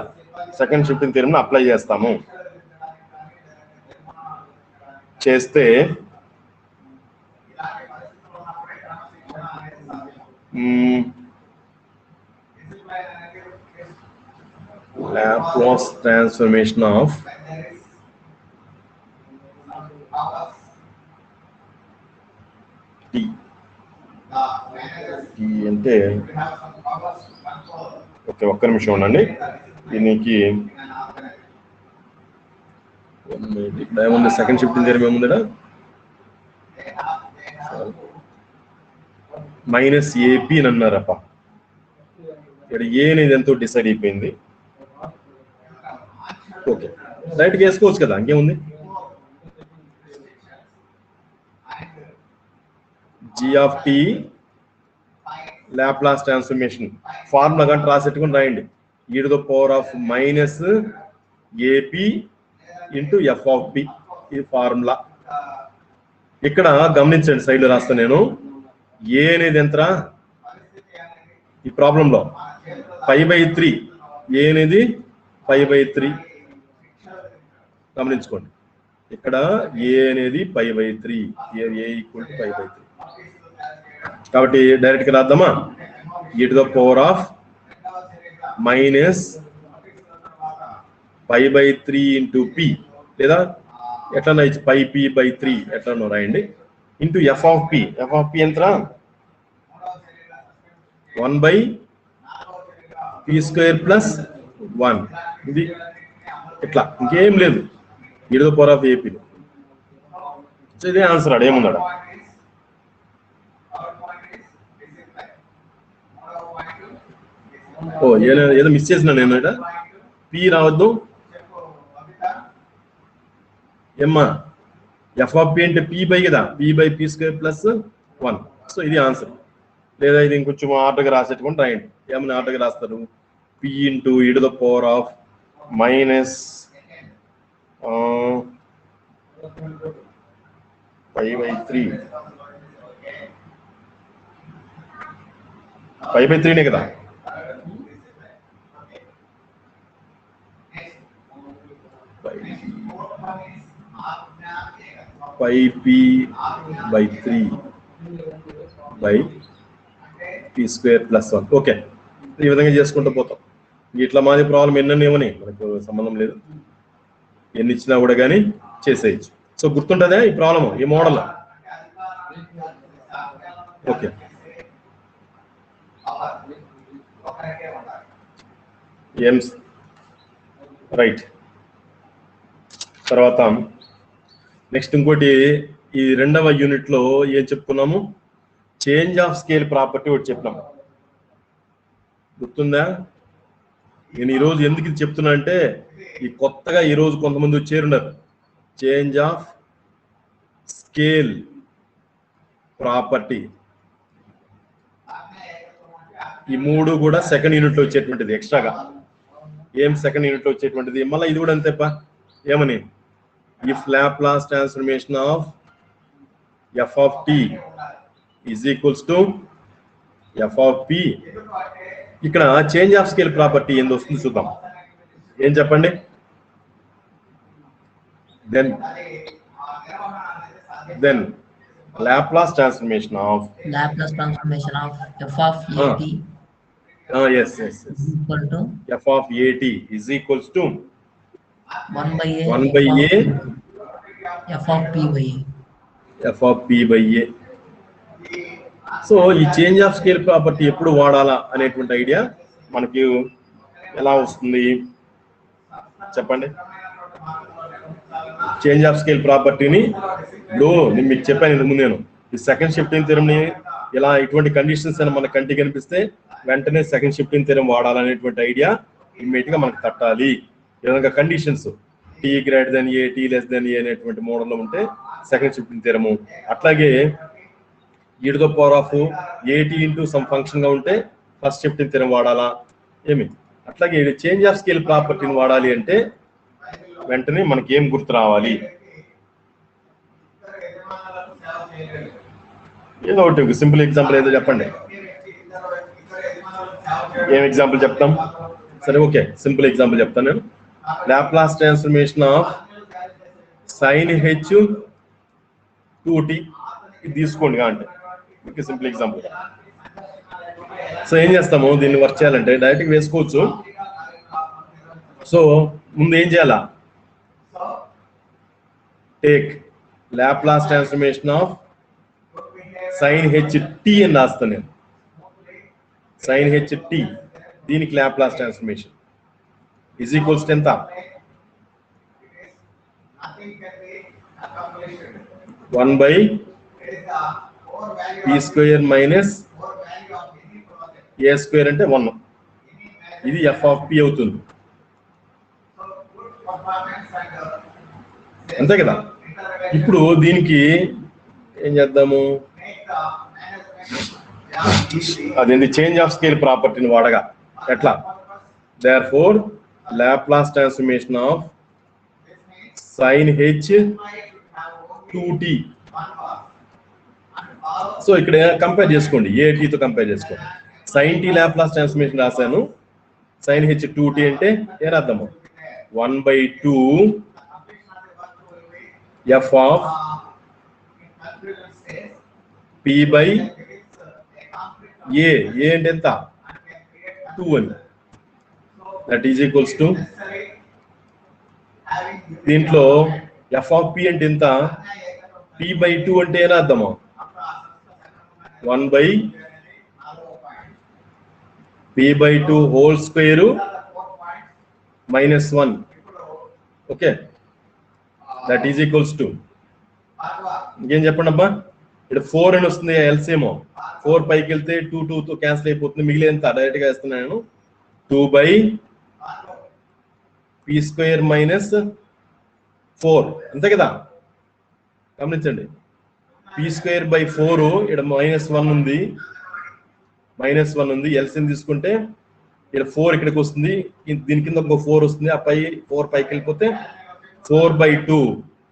సెకండ్ షిఫ్టింగ్ థియరం అప్లై చేస్తాము. చేస్తే Laplace transformation of t అంటే ఓకే, ఒక్క నిమిషం ఉండండి. దీనికి ఇక్కడ ఏముంది, సెకండ్ షిఫ్టింగ్ థియరం ఏముంది, మైనస్ ఏపీ అని అన్నారప్ప. ఇక్కడ ఏ అనేది ఎంతో డిసైడ్ అయిపోయింది. ఓకే, రైట్గా వేసుకోవచ్చు కదా, ఇంకేముంది. g of t Laplace transformation formula కానీ రాసేట్టుకుని రాయండి. e to the power of minus ap into f of p, ఇది ఫార్ములా. ఇక్కడ గమనించండి, సైడ్ లో రాస్తా నేను. ఏ అనేది ఎంతరా ఈ ప్రాబ్లంలో? π/3. ఏ అనేది π/3. గమనించుకోండి, ఇక్కడ ఏ అనేది π/3, ఏ ఈక్వల్ టు π/3. కాబట్టి డైరెక్ట్ గా రాద్దామా? e to the power of minus π/3 into p, లేదా ఎట్లా πp/3 ఎట్లా రాయండి, into f of p. f of p ఎంతరా? 1/p² plus 1. ఇది ఇట్లా, ఇంకేం లేదు. e to the power of ap. So ఇదే ఆన్సర్. ఆడ ఏముందా? ఓ ఏదో మిస్ చేసిన నేను. పి రావద్దు ఏమ్మా. ఎఫ్ ఆఫ్ పి అంటే పి బై కదా, p/p² ప్లస్ 1. సో ఇది ఆన్సర్. లేదా ఇది ఇంకొంచెం ఆర్డర్గా రాసేట్టుకుని రాయండి. ఏమన్నా ఆర్డర్గా రాస్తారు? p into e to the power of minus π/3. π/3నే కదా. πp/3 by p² plus 1. Okay, ఈ విధంగా చేసుకుంటూ పోతాం. ఇట్లా మాది ప్రాబ్లం ఎన్నని ఏమని మనకు సంబంధం లేదు, ఎన్ని ఇచ్చినా కూడా కానీ చేసేయచ్చు. సో గుర్తుంటుందా ఈ ప్రాబ్లం, ఈ మోడల్? ఓకే, ఏం రైట్. తర్వాత నెక్స్ట్ ఇంకోటి, ఈ రెండవ యూనిట్ లో ఏం చెప్పుకున్నాము? చేంజ్ ఆఫ్ స్కేల్ ప్రాపర్టీ ఒకటి చెప్పినాం, గుర్తుందా? నేను ఈరోజు ఎందుకు ఇది చెప్తున్నా అంటే, ఈ కొత్తగా ఈరోజు కొంతమంది చేరున్నారు. చేంజ్ ఆఫ్ స్కేల్ ప్రాపర్టీ, ఈ మూడు కూడా సెకండ్ యూనిట్ లో వచ్చేటువంటిది. ఎక్స్ట్రాగా ఏం సెకండ్ యూనిట్ లో వచ్చేటువంటిది. మళ్ళీ ఇది కూడా అంతేపా, ఏమని? if Laplace transformation of f of t is equals to f of p, ఇక్కడ చేంజ్ ఆఫ్ స్కేల్ ప్రాపర్టీ ఏందో వస్తుంది చూద్దాం. ఏం చెప్పండి? then Laplace transformation of f of at yes equal to f of at is equals to 1/a f of p/a. So ఈ చేంజ్ ఆఫ్ స్కేల్ ప్రాపర్టీ ఎప్పుడు వాడాలా అనేటువంటి ఐడియా మనకి ఎలా వస్తుంది చెప్పండి? చేంజ్ ఆఫ్ స్కేల్ ప్రాపర్టీని నేను మీకు చెప్పాను ఇంతకు ముందు. నేను ఈ సెకండ్ షిఫ్టింగ్ థియరంని ఇలా ఇటువంటి కండిషన్స్ అని మన కంటికి కనిపిస్తే వెంటనే సెకండ్ షిఫ్టింగ్ థియరం వాడాలనేటువంటి ఐడియా ఇమ్మీడియట్ గా మనకు తట్టాలి. ఈ విధంగా conditions t greater than a, t less than a అనేటువంటి మోడల్లో ఉంటే సెకండ్ షిఫ్టింగ్ థియరము. అట్లాగే e to the power of at into sum function గా ఉంటే ఫస్ట్ షిఫ్టింగ్ థియరం వాడాలా ఏమి. అట్లాగే చేంజ్ ఆఫ్ స్కేల్ ప్రాపర్టీని వాడాలి అంటే వెంటనే మనకి ఏం గుర్తు రావాలి? ఏదో ఒకటి సింపుల్ ఎగ్జాంపుల్ ఏదో చెప్పండి. ఏం ఎగ్జాంపుల్ చెప్తాం? సరే ఓకే, సింపుల్ ఎగ్జాంపుల్ చెప్తాను నేను. Laplace transformation of sin h 2t ఇది తీసుకోండి అంటే మీకు సింపుల్ ఎగ్జాంపుల్. సో ఏం చేస్తాము దీన్ని వర్క్ చేయాలంటే డైరెక్ట్గా వేసుకోవచ్చు. సో ముందు ఏం చేయాలా, take Laplace transformation of sin ht అని రాస్తాను నేను. sin ht దీనికి Laplace transformation is equals to ఎంత, 1/p² మైనస్ a² అంటే 1. ఇది f ఆఫ్ p అవుతుంది, అంతే కదా. ఇప్పుడు దీనికి ఏం చేద్దాము, అదేంటి చేంజ్ ఆఫ్ స్కేల్ ప్రాపర్టీని వాడగా ఎట్లా, therefore Laplace transformation of sin h2t. So ఇక్కడ కంపేర్ చేసుకోండి, at తో కంపేర్ చేసుకోండి. sin t లాప్లాస్ ట్రాన్స్ఫర్మేషన్ రాశాను, sin h2t అంటే ఏం రాద్దాము, 1/2 f of p by a. a అంటే ఎంత, 2 అని. దట్ ఈజ్ ఈక్వల్స్ టు దీంట్లో f ఆఫ్ p అంటే ఎంత, p/2 అంటే ఏం రాద్దాము, 1/p/2 whole square minus 1. Okay, that is equals to ఇంకేం చెప్పండి అబ్బా, ఇక్కడ 4 అని వస్తుంది ఎల్సిఎం. 4 పైకి వెళ్తే 2 తో క్యాన్సిల్ అయిపోతుంది, మిగిలినంత డైరెక్ట్ గా వేస్తున్నాను, 2/p² మైనస్ 4 అంతే కదా. గమనించండి, p²/4 ఇక్కడ -1 ఉంది, ఎల్సిఎం తీసుకుంటే ఇక్కడ 4 ఇక్కడికి వస్తుంది, దీని కింద ఒక 4 వస్తుంది, ఆ పై 4 పైకి వెళ్ళిపోతే 4/2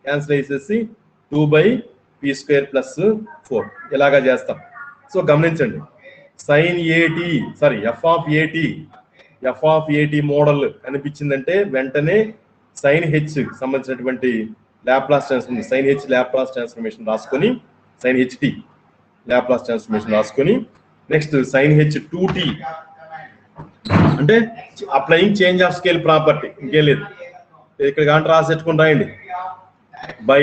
క్యాన్సిల్ చేసేసి 2/p² + 4 ఇలాగా చేస్తాం. సో గమనించండి, sin at sorry f of at model కనిపించిందంటే వెంటనే sin h సంబంధించినటువంటి Laplace transformation, sin h Laplace transformation రాసుకొని, sin ht లాప్లాస్ ట్రాన్స్ఫర్మేషన్ రాసుకొని, నెక్స్ట్ sin h2t అంటే applying change of scale property, ఇంకేం లేదు. ఇక్కడ కాంట రాసేట్టుకుని రాయండి, బై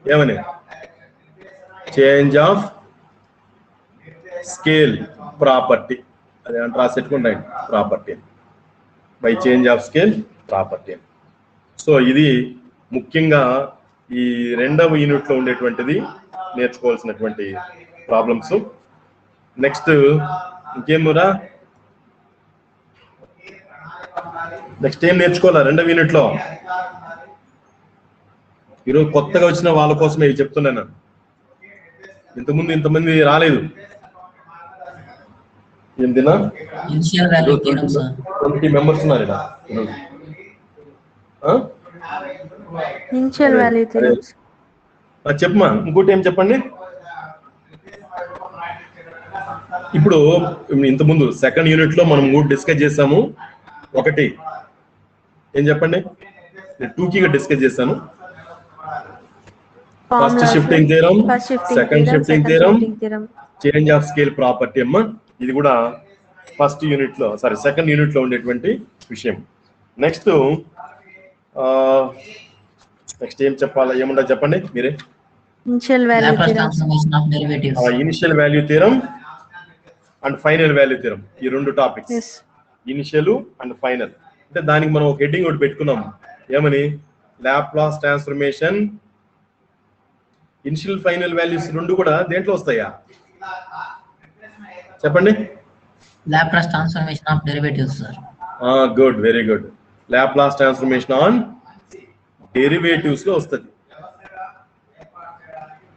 ఏమని చేంజ్ ఆఫ్ స్కేల్ ప్రాపర్టీ, అది అంటే రాసేట్టుకుని రాయండి, property by change of scale property. So ఇది ముఖ్యంగా ఈ 2వ యూనిట్లో ఉండేటువంటిది నేర్చుకోవాల్సినటువంటి ప్రాబ్లమ్స్. నెక్స్ట్ ఇంకేమురా, నెక్స్ట్ ఏం నేర్చుకోవాలా 2వ యూనిట్లో? ఈరోజు కొత్తగా వచ్చిన వాళ్ళ కోసమే ఇవి చెప్తున్నాను, ఇంతకుముందు ఇంతమంది రాలేదు. ఏం తిన్నా, initial value theorem sir, 20 members ఉన్నారు ఇలా. Initial value theorems. చెప్పమా, ఇంకోటి ఏం చెప్పండి. ఇప్పుడు ఇంతకుముందు 2nd యూనిట్ లో మనం 3 డిస్కస్ చేసాము. ఒకటి ఏం చెప్పండి, 2 గా డిస్కస్ చేశాను. First shifting theorem, second shifting theorem, change of scale property అమ్మా. ఇది కూడా ఫస్ట్ యూనిట్ లో సారీ 2nd యూనిట్ లో ఉండేటువంటి విషయం. నెక్స్ట్ ఏం చెప్పాలా, ఏముండదు చెప్పండి మీరే. Initial value Laplace theorems. Transformation of derivatives, initial value theorem and final value theorem, ఈ 2 topics, yes initial and final. అంటే దానికి మనం ఒక హెడ్డింగ్ ఒకటి పెట్టుకున్నాం, ఏమని, Laplace transformation initial final values 2 కూడా దేంట్లో వస్తాయా చెప్పండి. Laplace transformation of derivatives sir. Good, very good. Laplace transformation on derivatives లో వస్తుంది,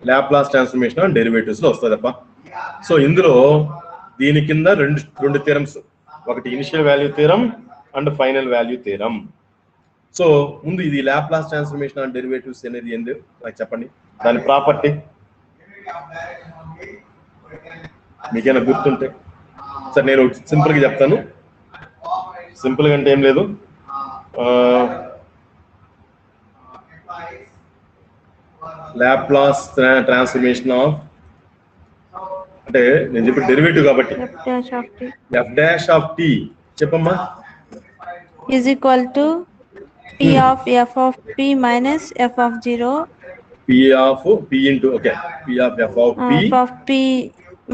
లాప్లాస్ ట్రాన్స్ఫర్మేషన్ ఆన్ డెరివేటివ్స్ లో వస్తుంది అప్ప. సో ఇందులో దీని కింద రెండు థీరమ్స్, ఒకటి initial value theorem and final value theorem. So ముందు ఇది లాప్లాస్ ట్రాన్స్ఫర్మేషన్ ఆన్ డెరివేటివ్స్ అనేది ఏంది నాకు చెప్పండి, దాని ప్రాపర్టీ మీకైనా గుర్తుంటే. సార్ నేను సింపుల్ గా చెప్తాను, సింపుల్ గా అంటే ఏం లేదు, లాప్లాస్ ట్రాన్స్ఫర్మేషన్ ఆఫ్ అంటే నేను చెప్పిన డెరివేటివ్ కాబట్టి f dash of t F dash of T చెప్పమ్మా. is equal to p of f of p minus f of 0 P of P into okay P of f of P f of p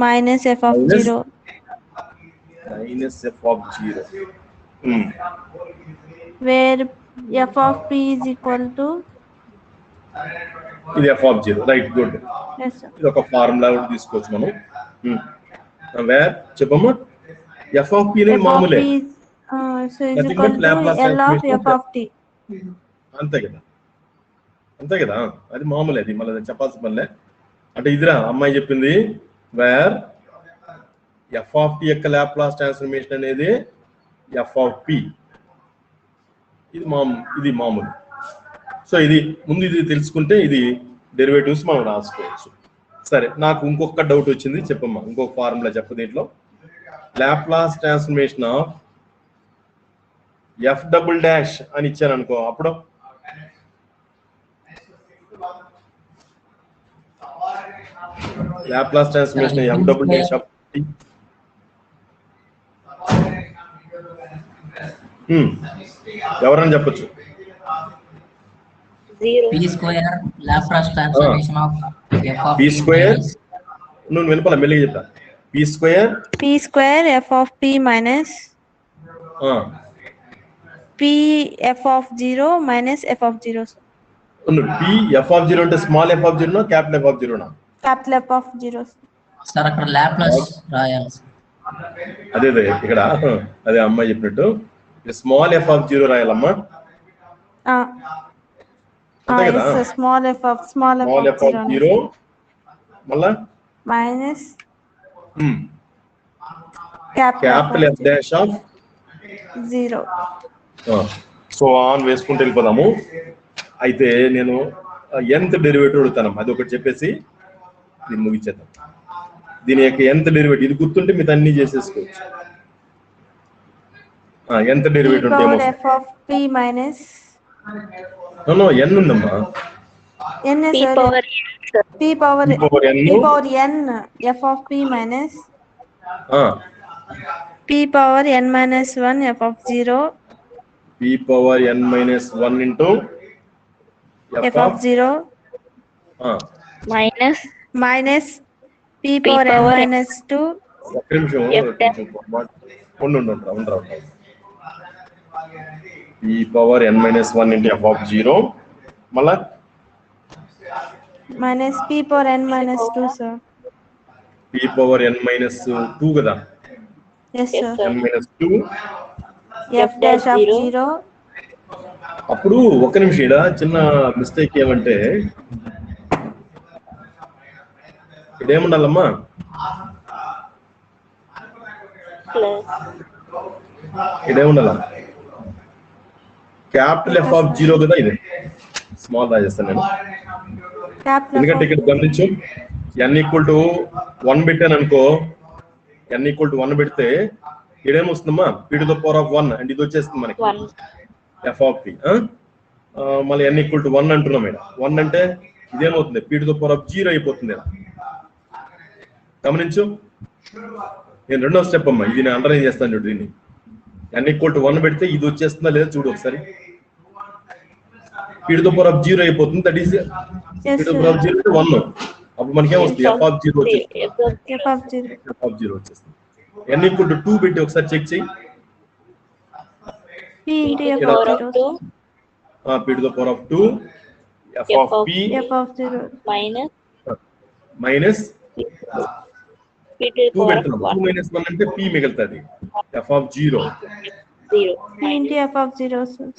minus f of Minus? 0 minus F of zero. where f of p is equal to ఇది F of zero. Right, good. yes sir. ఇది ఒక ఫార్ములా తీసుకోవచ్చు మనం. వేర్ చెప్పమ్మా. ఎఫ్ ఆఫ్ పి అనేది f of మామూలే, p is, so is Nothing equal but to Laplace L of transformation f of t. అంతే కదా, అంతే కదా, అది మామూలే. అది మళ్ళీ చెప్పాల్సిన పనిలే. అంటే ఇదిరా అమ్మాయి చెప్పింది, వేర్ ఎఫ్ ఆఫ్ టి యొక్క లాప్లాస్ ట్రాన్స్ఫర్మేషన్ అనేది ఎఫ్ ఆఫ్ పి. ఇది మామూలు. సో ఇది ముందు ఇది తెలుసుకుంటే ఇది డెరివేటివ్స్ మనం రాసుకోవచ్చు. సరే, నాకు ఇంకొక డౌట్ వచ్చింది, చెప్పమ్మా. ఇంకొక ఫార్ములా చెప్పు దీంట్లో. Laplace transformation of F double dash అని ఇచ్చాను అనుకో, అప్పుడు Laplace transformation F double dash of T. ఎవరైనా చెప్పొచ్చు. p square Laplace transformation of f of p p square, minus నువ్వు వినపాల మెల్లిగా చెప్తా. p square p square f of p minus p f of 0 minus f of 0 p f of zero అంటే స్మాల్ ఎఫ్ ఆఫ్ జీరోనా క్యాపిటల్ ఎఫ్ ఆఫ్ జీరోనా? capital f of 0 సార్ అక్కడ లాప్లాస్ రాయాలి. అదే ఇక్కడ అదే అమ్మాయి చెప్పినట్టు స్మాల్ ఎఫ్ ఆఫ్ జీరో రాయాలమ్మా. అంతే కదా, yes small f of small f of zero మళ్ళా minus capital f dash of 0. So on వేసుకుంటూ వెళ్ళిపోదాము. అయితే నేను ఎంత డెరివేటివ్ అడుగుతాను, అది ఒకటి చెప్పేసి దీన్ని ముగించేద్దాం. దీని యొక్క ఎంత డెరివేటివ్ ఇది గుర్తుంటే మీరు అన్ని చేసేసుకోవచ్చు. ఎంత p డెరివేటివ్ power ఉంటే f of p minus ఎన్ ఉందమ్మా. n P sir power p power P power n p power n f of p minus p power n minus 1 f of 0 p power n minus 1 into f of 0 minus minus p P power n power n minus 2 ఒక్క నిమిషం ఉండరా. p power n minus 1 into f of 0 మళ్ళా minus p power n minus 2 sir. p power n minus 2 కదా, Yes sir. n minus 2. f dash of 0 అప్పుడు ఒక్క నిమిషం ఇక్కడ చిన్న మిస్టేక్ ఏమంటే ఇదేముండాలమ్మా, plus ఇదేముండాల క్యాపిటల్ ఎఫ్ ఆఫ్ 0 కదా, ఇది స్మాల్ రాజేస్తాను నేను. capital ఎందుకంటే ఇక్కడ గమనించు, n ఈక్వల్ టు 1 పెట్టాను అనుకో, n ఈక్వల్ టు 1 పెడితే ఇదేమొస్తుందమ్మా p to the power of 1 and ఇది వచ్చేస్తుంది మనకి 1 ఎఫ్ ఆఫ్ పి. మళ్ళీ n ఈక్వల్ టు 1 అంటున్నాం ఇక్కడ. 1 అంటే ఇదేమవుతుంది p to the power of 0 అయిపోతుంది. గమనించు, నేను రెండో స్టెప్ అమ్మా, ఇది నేను అండర్లైన్ చేస్తాను చూడు. దీన్ని n ఈక్వల్ టు 1 పెడితే ఇది వచ్చేస్తుందా లేదా చూడు ఒకసారి. p to the power of 0 అయిపోతుంది, that is Yes, p to the power of 0 అంటే 1. అప్పుడు మనకి ఏమొస్తుంది ఎఫ్ ఆఫ్ 0 వచ్చేస్తుంది. f of 0 ఎఫ్ ఆఫ్ 0 వచ్చేస్తుంది. n ఈక్వల్ టు 2 పెట్టి ఒకసారి చెక్ చేయి. p into f power of of 0 2 p to the power of 2 F of p f of 0 minus minus P to the 2 power of పెడుతున్నాం. 2 మైనస్ 1 అంటే p మిగులుతుంది. F of 0 0 p into f of 0 sir.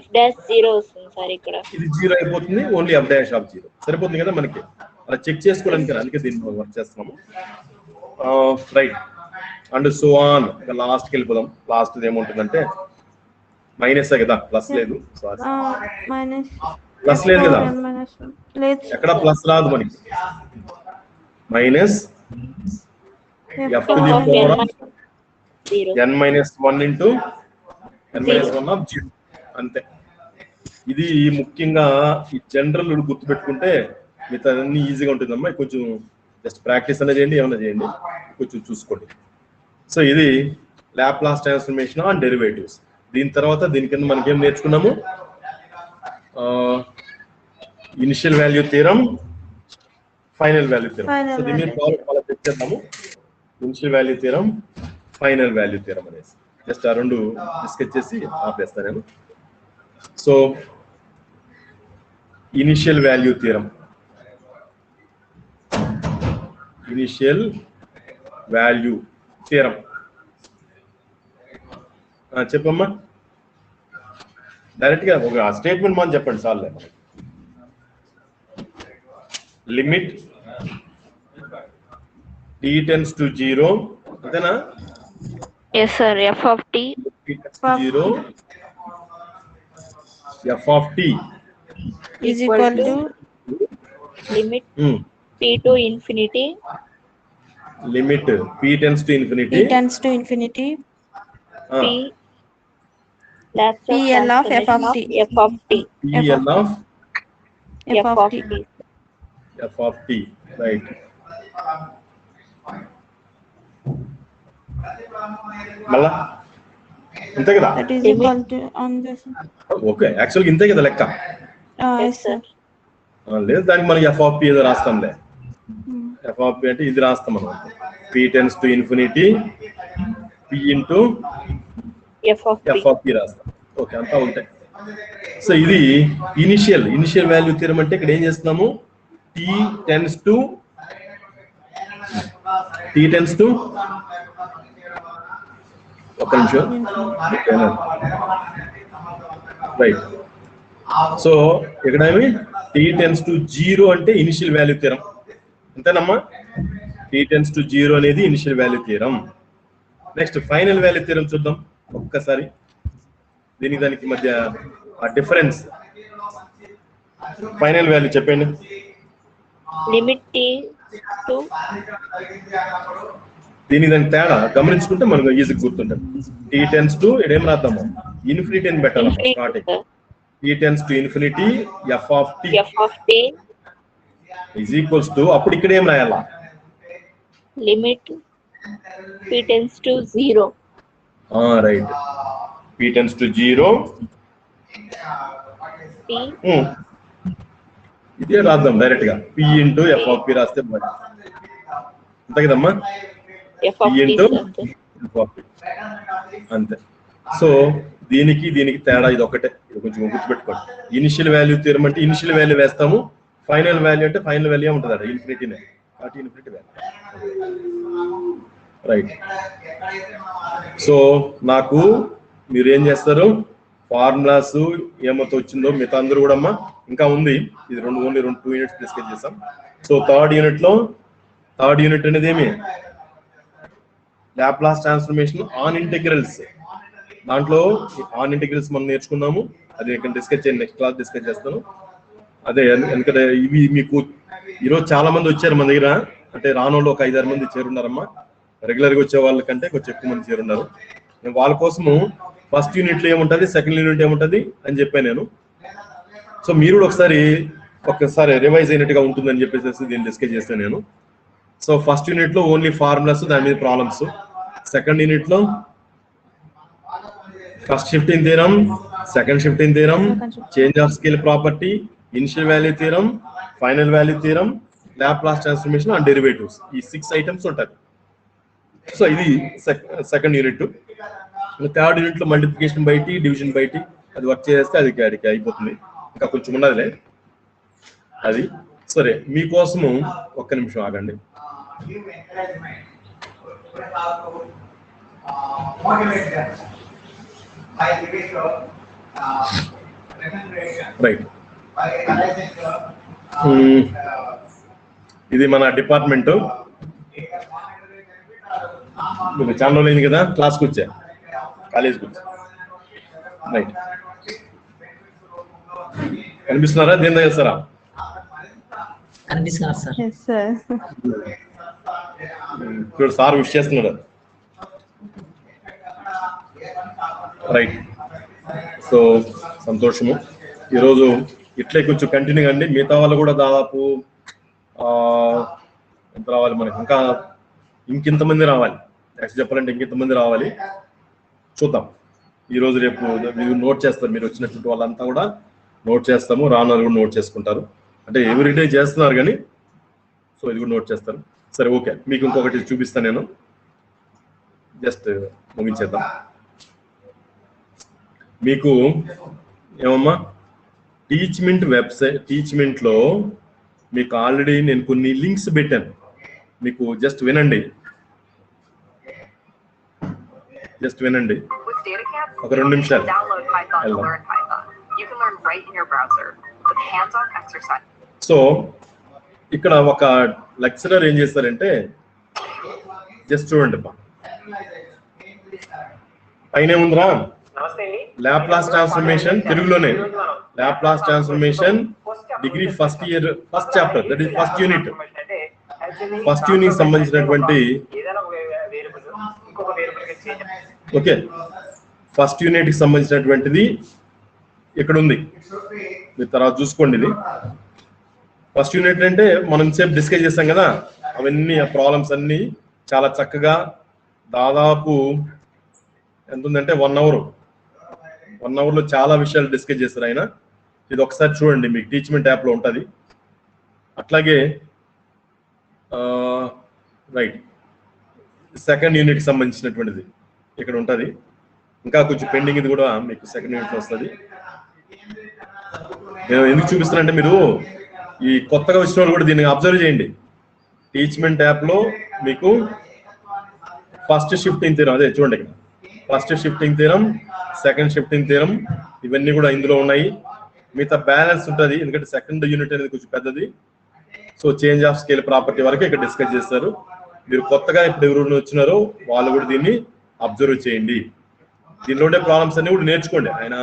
f dash 0 వస్తుంది సార్ ఇక్కడ. ఇది 0 అయిపోతుంది, ఓన్లీ ఎఫ్ డాష్ ఆఫ్ 0 సరిపోతుంది కదా మనకి. అలా చెక్ చేసుకోవడానికి కదా, అందుకే దీన్ని వర్క్ చేస్తున్నాము. Right, and so on. లాస్ట్కి వెళ్ళిపోదాం. లాస్ట్ ఏముంటుందంటే మైనస్ కదా, ప్లస్ లేదు. సారీ, minus ప్లస్ లేదు కదా, n minus 1 లేదు ఎక్కడ ప్లస్ రాదు మనకి. Minus F to the power of 0 n minus 1 into n minus 1 of 0 అంతే. ఇది ముఖ్యంగా ఈ జనరల్ గుర్తుపెట్టుకుంటే మిగతా అన్ని ఈజీగా ఉంటుందమ్మా. కొంచెం జస్ట్ ప్రాక్టీస్ అనేది చేయండి, ఏమైనా చేయండి, కొంచెం చూసుకోండి. సో ఇది లాప్లాస్ ట్రాన్స్ఫర్మేషన్ ఆన్ డెరివేటివ్స్. దీని తర్వాత దీని కింద మనకి ఏం నేర్చుకున్నాము? Initial value theorem, final value theorem. So దీని మీద తెచ్చేద్దాము. Initial value theorem, final value theorem అనేసి జస్ట్ ఆ రెండు డిస్కస్ చేసి ఆపేస్తాను నేను. So initial value theorem, initial value theorem చెప్పమ్మా. డైరెక్ట్ గా ఒక స్టేట్మెంట్ మనం చెప్పండి చాలే. లిమిట్ t tends to 0 అంతేనా? Yes sir. F of t. T tends to 0 f of t is equal to limit p to infinity. limit p tends to infinity. p tends to infinity. P Laplace PL of f of t. F of t. PL of f of t. f of t, right? మళ్ళా ఇంతే కదా? That is equal to on this. Okay, యాక్చువల్గా ఇంతే కదా లెక్క. Yes sir. లేదు దానికి మనకి ఎఫ్ ఆఫ్ పి ఏదో రాస్తాంలే. ఎఫ్ ఆఫ్ పి అంటే ఇది రాస్తాం మనం. p tends to infinity p into F of p రాస్తాం. ఓకే, అంతా ఉంటాయి. సో ఇది ఇనిషియల్ వాల్యూ థియరం అంటే ఇక్కడ ఏం చేస్తున్నాము? t tends to ఒక నిమిషం, రైట్. సో ఇక్కడ ఏమి t tends to 0 అంటే ఇనిషియల్ వాల్యూ థియరం, అంతేనమ్మా? t tends to 0 అనేది initial value theorem. Next final value theorem చూద్దాం ఒక్కసారి. దీనికి దానికి మధ్య ఆ డిఫరెన్స్ ఫైనల్ వాల్యూ చెప్పండి. లిమిట్ t to దీనికి దానికి తేడా గమనించుకుంటే మనకు ఈజీ గుర్తుంటుంది. t tends to ఇదేం రాద్దాము? ఇన్ఫినిటీ అని పెట్టాలమ్మా starting. t tends to infinity f of t is equals to, అప్పుడు ఇక్కడ ఏం రాయాలా? Limit p tends to 0. Right, p tends to 0 p ఇదే రాద్దాం డైరెక్ట్ గా. p into f of p రాస్తే అంతే కదమ్మా? F of p t into అంతే. f of p అంతే. సో దీనికి తేడా ఇది ఒకటే, ఇది కొంచెం గుర్తుపెట్టుకోండి. ఇనిషియల్ వాల్యూ థియరం అంటే ఇనిషియల్ వాల్యూ వేస్తాము, ఫైనల్ వాల్యూ అంటే ఫైనల్ వాల్యూ ఉంటుంది అక్కడ ఇన్ఫినిటీనే, కాబట్టి ఇన్ఫినిటీ వాల్యూ, రైట్. సో నాకు మీరు ఏం చేస్తారు? ఫార్ములాస్ ఏమైతే వచ్చిందో మిగతా అందరూ కూడా అమ్మా ఇంకా ఉంది. ఇది ఓన్లీ 2 యూనిట్స్ డిస్కస్ చేసాం. సో థర్డ్ యూనిట్ అనేది ఏమి? Laplace transformation on integrals. దాంట్లో ఆన్ ఇంటిగ్రల్స్ మనం నేర్చుకున్నాము, అది ఇక్కడ డిస్కస్ చేయండి, నెక్స్ట్ క్లాస్ డిస్కస్ చేస్తాను. అదే ఎందుకంటే ఇవి మీకు ఈరోజు చాలా మంది వచ్చారు మన దగ్గర, అంటే రానోళ్ళు ఒక 5-6 మంది చేరున్నారమ్మా. రెగ్యులర్గా వచ్చే వాళ్ళకంటే కొంచెం ఎక్కువ మంది చేరున్నారు. నేను వాళ్ళ కోసము ఫస్ట్ యూనిట్లో ఏముంటుంది, సెకండ్ యూనిట్ ఏముంటుంది అని చెప్పాను నేను. సో మీరు కూడా ఒక్కసారి రివైజ్ అయినట్టుగా ఉంటుందని చెప్పేసి దీన్ని డిస్కస్ చేస్తాను నేను. సో ఫస్ట్ యూనిట్లో ఓన్లీ ఫార్ములాస్, దాని మీద ప్రాబ్లమ్స్. సెకండ్ యూనిట్లో first shifting theorem, second shifting theorem, change of scale property, initial value theorem, final value theorem, Laplace transformation and derivatives. ఈ 6 ఐటమ్స్ ఉంటుంది. సో ఇది సెకండ్ యూనిట్. థర్డ్ యూనిట్ లో multiplication by T, division by T, అది వర్క్ చేస్తే అది అయిపోతుంది. ఇంకా కొంచెం ఉన్నదిలే అది. సరే, మీకోసము ఒక్క నిమిషం ఆగండి. రైట్, ఇది మన డిపార్ట్మెంట్. మీకు చాలా రోజులు అయింది కదా క్లాస్కి వచ్చా, కాలేజ్కి వచ్చా. రైట్, కనిపిస్తున్నారా? దేని దగ్గర సారా? కనిపిస్తున్నారు సార్. Yes sir. ఇప్పుడు సార్ విష్ చేస్తున్నాడు. రైట్, సో సంతోషము. ఈరోజు ఇట్లే కొంచెం కంటిన్యూ అండి. మిగతా వాళ్ళు కూడా దాదాపు ఎంత రావాలి మనకి, ఇంకా ఇంకింతమంది రావాలి. యాక్చువల్ చెప్పాలంటే ఇంకింతమంది రావాలి. చూద్దాం. ఈరోజు రేపు మీరు నోట్ చేస్తారు, మీరు వచ్చినటువంటి వాళ్ళంతా కూడా నోట్ చేస్తాము, రానున్నారు కూడా నోట్ చేసుకుంటారు. అంటే ఎవ్రీడే చేస్తున్నారు కానీ సో ఇది కూడా నోట్ చేస్తారు. సరే ఓకే, మీకు ఇంకొకటి చూపిస్తాను నేను, జస్ట్ ముగించేద్దాం. మీకు ఏమమ్మా టీచ్మెంట్ వెబ్సైట్, టీచ్మెంట్లో మీకు ఆల్రెడీ నేను కొన్ని లింక్స్ పెట్టాను, మీకు జస్ట్ వినండి, జస్ట్ వినండి ఒక 2 నిమిషాలు. సో ఇక్కడ ఒక లెక్చరర్ ఏం చేస్తారంటే, జస్ట్ చూడండి అమ్మా, పైన ఉందిరా లాప్లాస్ ట్రాన్స్ఫర్మేషన్, తెలుగులోనే Laplace transformation degree first year first chapter, that is first unit. First unit సంబంధించినటువంటి ఓకే, ఫస్ట్ యూనిట్ కి సంబంధించినటువంటిది ఇక్కడ ఉంది, మీరు తర్వాత చూసుకోండి. ఇది ఫస్ట్ యూనిట్ అంటే మనం సేపు డిస్కస్ చేస్తాం కదా, అవన్నీ ప్రాబ్లమ్స్ అన్ని చాలా చక్కగా దాదాపు ఎంత ఉందంటే 1 అవర్, 1 అవర్లో చాలా విషయాలు డిస్కస్ చేస్తారు ఆయన. ఇది ఒకసారి చూడండి, మీకు టీచ్మెంట్ యాప్లో ఉంటుంది. అట్లాగే రైట్ సెకండ్ యూనిట్కి సంబంధించినటువంటిది ఇక్కడ ఉంటుంది. ఇంకా కొంచెం పెండింగ్, ఇది కూడా మీకు సెకండ్ యూనిట్లో వస్తుంది. నేను ఎందుకు చూపిస్తానంటే, మీరు ఈ కొత్తగా వచ్చిన వాళ్ళు కూడా దీన్ని అబ్జర్వ్ చేయండి. టీచ్మెంట్ యాప్లో మీకు ఫస్ట్ షిఫ్టింగ్ థీరం, అదే చూడండి ఇక్కడ first shifting theorem, second shifting theorem, ఇవన్నీ కూడా ఇందులో ఉన్నాయి. మిగతా బ్యాలెన్స్ ఉంటుంది, ఎందుకంటే సెకండ్ యూనిట్ అనేది కొంచెం పెద్దది. So change of scale property వరకు ఇక్కడ డిస్కస్ చేస్తారు. మీరు కొత్తగా ఇప్పుడు ఎవరు వచ్చినారో వాళ్ళు కూడా దీన్ని అబ్జర్వ్ చేయండి. దీనిలో ఉండే ప్రాబ్లమ్స్ అన్ని కూడా నేర్చుకోండి. ఆయన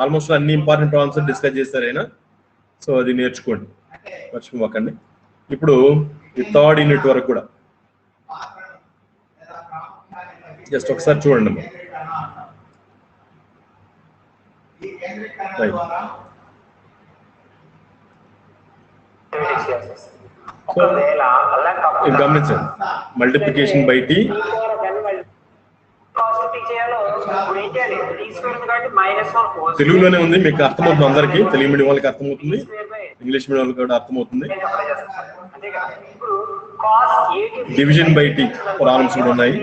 ఆల్మోస్ట్ అన్ని ఇంపార్టెంట్ ప్రాబ్లమ్స్ డిస్కస్ చేస్తారు ఆయన. సో అది నేర్చుకోండి, మర్చిపోకండి. ఇప్పుడు ఈ థర్డ్ యూనిట్ వరకు కూడా జస్ట్ ఒకసారి చూడండి అమ్మా. గమనించండి, మల్టిప్లికేషన్ బై టీ తెలుగులోనే ఉంది, మీకు అర్థమవుతుంది అందరికి. తెలుగు మీడియం వాళ్ళకి అర్థమవుతుంది, ఇంగ్లీష్ మీడియం వాళ్ళకి కూడా అర్థమవుతుంది. డివిజన్ బై టీ ప్రాబ్లమ్స్ కూడా ఉన్నాయి.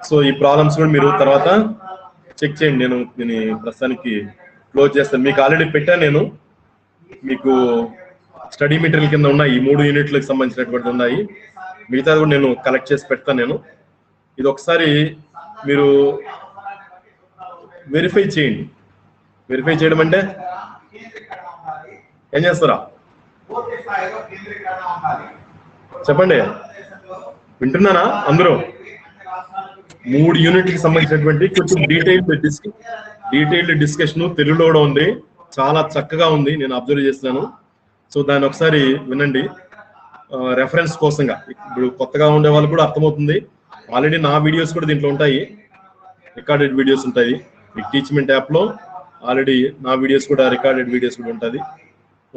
సో ఈ ప్రాబ్లమ్స్ కూడా మీరు తర్వాత చెక్ చేయండి. నేను దీన్ని ప్రస్తుతానికి క్లోజ్ చేస్తాను. మీకు ఆల్రెడీ పెట్టాను నేను, మీకు స్టడీ మెటీరియల్ కింద ఉన్నాయి, ఈ 3 యూనిట్లకు సంబంధించినటువంటి ఉన్నాయి. మిగతాది కూడా నేను కలెక్ట్ చేసి పెడతాను నేను. ఇది ఒకసారి మీరు వెరిఫై చేయండి. వెరిఫై చేయడం అంటే ఏం చేస్తారా చెప్పండి, వింటున్నానా అందరూ? 3 యూనిట్కి సంబంధించినటువంటి కొంచెం డీటెయిల్డ్ డిస్కషన్ తెలుగులో కూడా ఉంది, చాలా చక్కగా ఉంది, నేను అబ్జర్వ్ చేస్తున్నాను. సో దాన్ని ఒకసారి వినండి రెఫరెన్స్ కోసంగా. ఇప్పుడు కొత్తగా ఉండే వాళ్ళు కూడా అర్థమవుతుంది. ఆల్రెడీ నా వీడియోస్ కూడా దీంట్లో ఉంటాయి, రికార్డెడ్ వీడియోస్ ఉంటాయి. మీకు టీచ్మెంట్ యాప్లో ఆల్రెడీ నా వీడియోస్ కూడా, రికార్డెడ్ వీడియోస్ కూడా ఉంటుంది.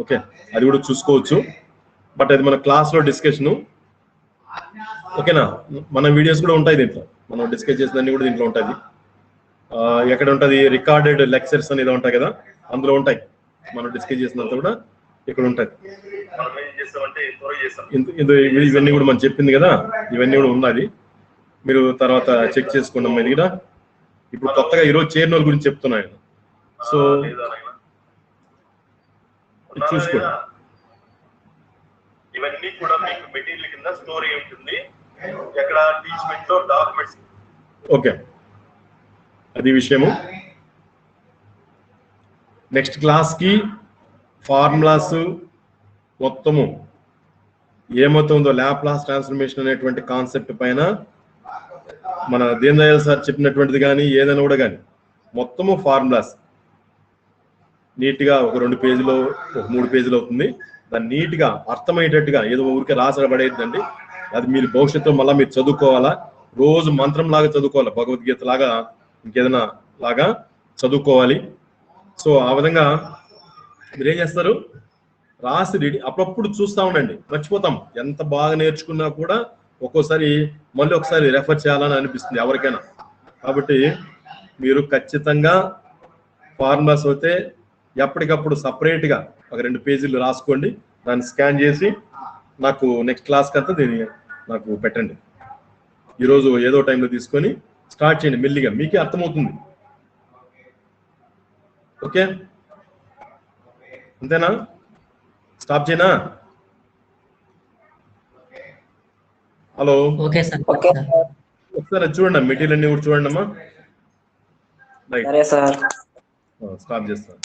ఓకే, అది కూడా చూసుకోవచ్చు. బట్ అది మన క్లాస్లో డిస్కషను, ఓకేనా? మన వీడియోస్ కూడా ఉంటాయి దీంట్లో, మనం డిస్కస్ చేసినన్ని కూడా దీంట్లో ఉంటుంది. ఎక్కడ ఉంటుంది రికార్డెడ్ లెక్చర్స్ అనేది ఉంటాయి కదా, అందులో ఉంటాయి. మనం డిస్కస్ చేసినంత కూడా ఇక్కడ ఉంటుంది. ఇవన్నీ కూడా మనం చెప్పింది కదా, ఇవన్నీ కూడా ఉన్నది. మీరు తర్వాత చెక్ చేసుకున్నాం. ఇది కూడా ఇప్పుడు కొత్తగా ఈరోజు చేరిన వాళ్ళ గురించి చెప్తున్నాను. సో చూసుకోండి, ఇవన్నీ కూడా మీకు మెటీరియల్ కింద స్టోర్ అయి ఉంటుంది. ఎక్కడ టీచ్మెంట్ లో డాక్యుమెంట్స్. ఓకే, అది విషయము. నెక్స్ట్ క్లాస్ కి ఫార్ములాస్ మొత్తము ఏమవుతుందో, లాప్లాస్ ట్రాన్స్ఫర్మేషన్ అనేటువంటి కాన్సెప్ట్ పైన మన దీన్ దయాళ్ సార్ చెప్పినటువంటిది కానీ ఏదైనా కూడా కానీ మొత్తము ఫార్ములాస్ నీట్గా ఒక 2 పేజీలో, ఒక 3 పేజీలు అవుతుంది. దాన్ని నీట్గా అర్థమయ్యేటట్టుగా, ఏదో ఊరికే రాసబడేదండి. అది మీరు భవిష్యత్తులో మళ్ళీ మీరు చదువుకోవాలా, రోజు మంత్రం లాగా చదువుకోవాలి, భగవద్గీత లాగా ఇంకేదైనా లాగా చదువుకోవాలి. సో ఆ విధంగా మీరు ఏం చేస్తారు, రాసి రెడీ అప్పుడప్పుడు చూస్తూ ఉండండి, మర్చిపోతాం. ఎంత బాగా నేర్చుకున్నా కూడా ఒక్కోసారి మళ్ళీ ఒకసారి రెఫర్ చేయాలని అనిపిస్తుంది ఎవరికైనా. కాబట్టి మీరు ఖచ్చితంగా ఫార్ములాస్ అయితే ఎప్పటికప్పుడు సపరేట్గా ఒక 2 పేజీలు రాసుకోండి, దాన్ని స్కాన్ చేసి నాకు నెక్స్ట్ క్లాస్కి అంతా దీన్ని నాకు పెట్టండి. ఈరోజు ఏదో టైంలో తీసుకొని స్టార్ట్ చేయండి, మెల్లిగా మీకే అర్థమవుతుంది. ఓకే, అంతేనా? స్టాప్ చేయనా? Hello, okay sir. ఓకే ఒకసారి అది చూడండి, మెటీరియల్ అన్ని కూడా చూడండి అమ్మా. రైట్, సరే సార్. స్టాప్ చేస్తాను.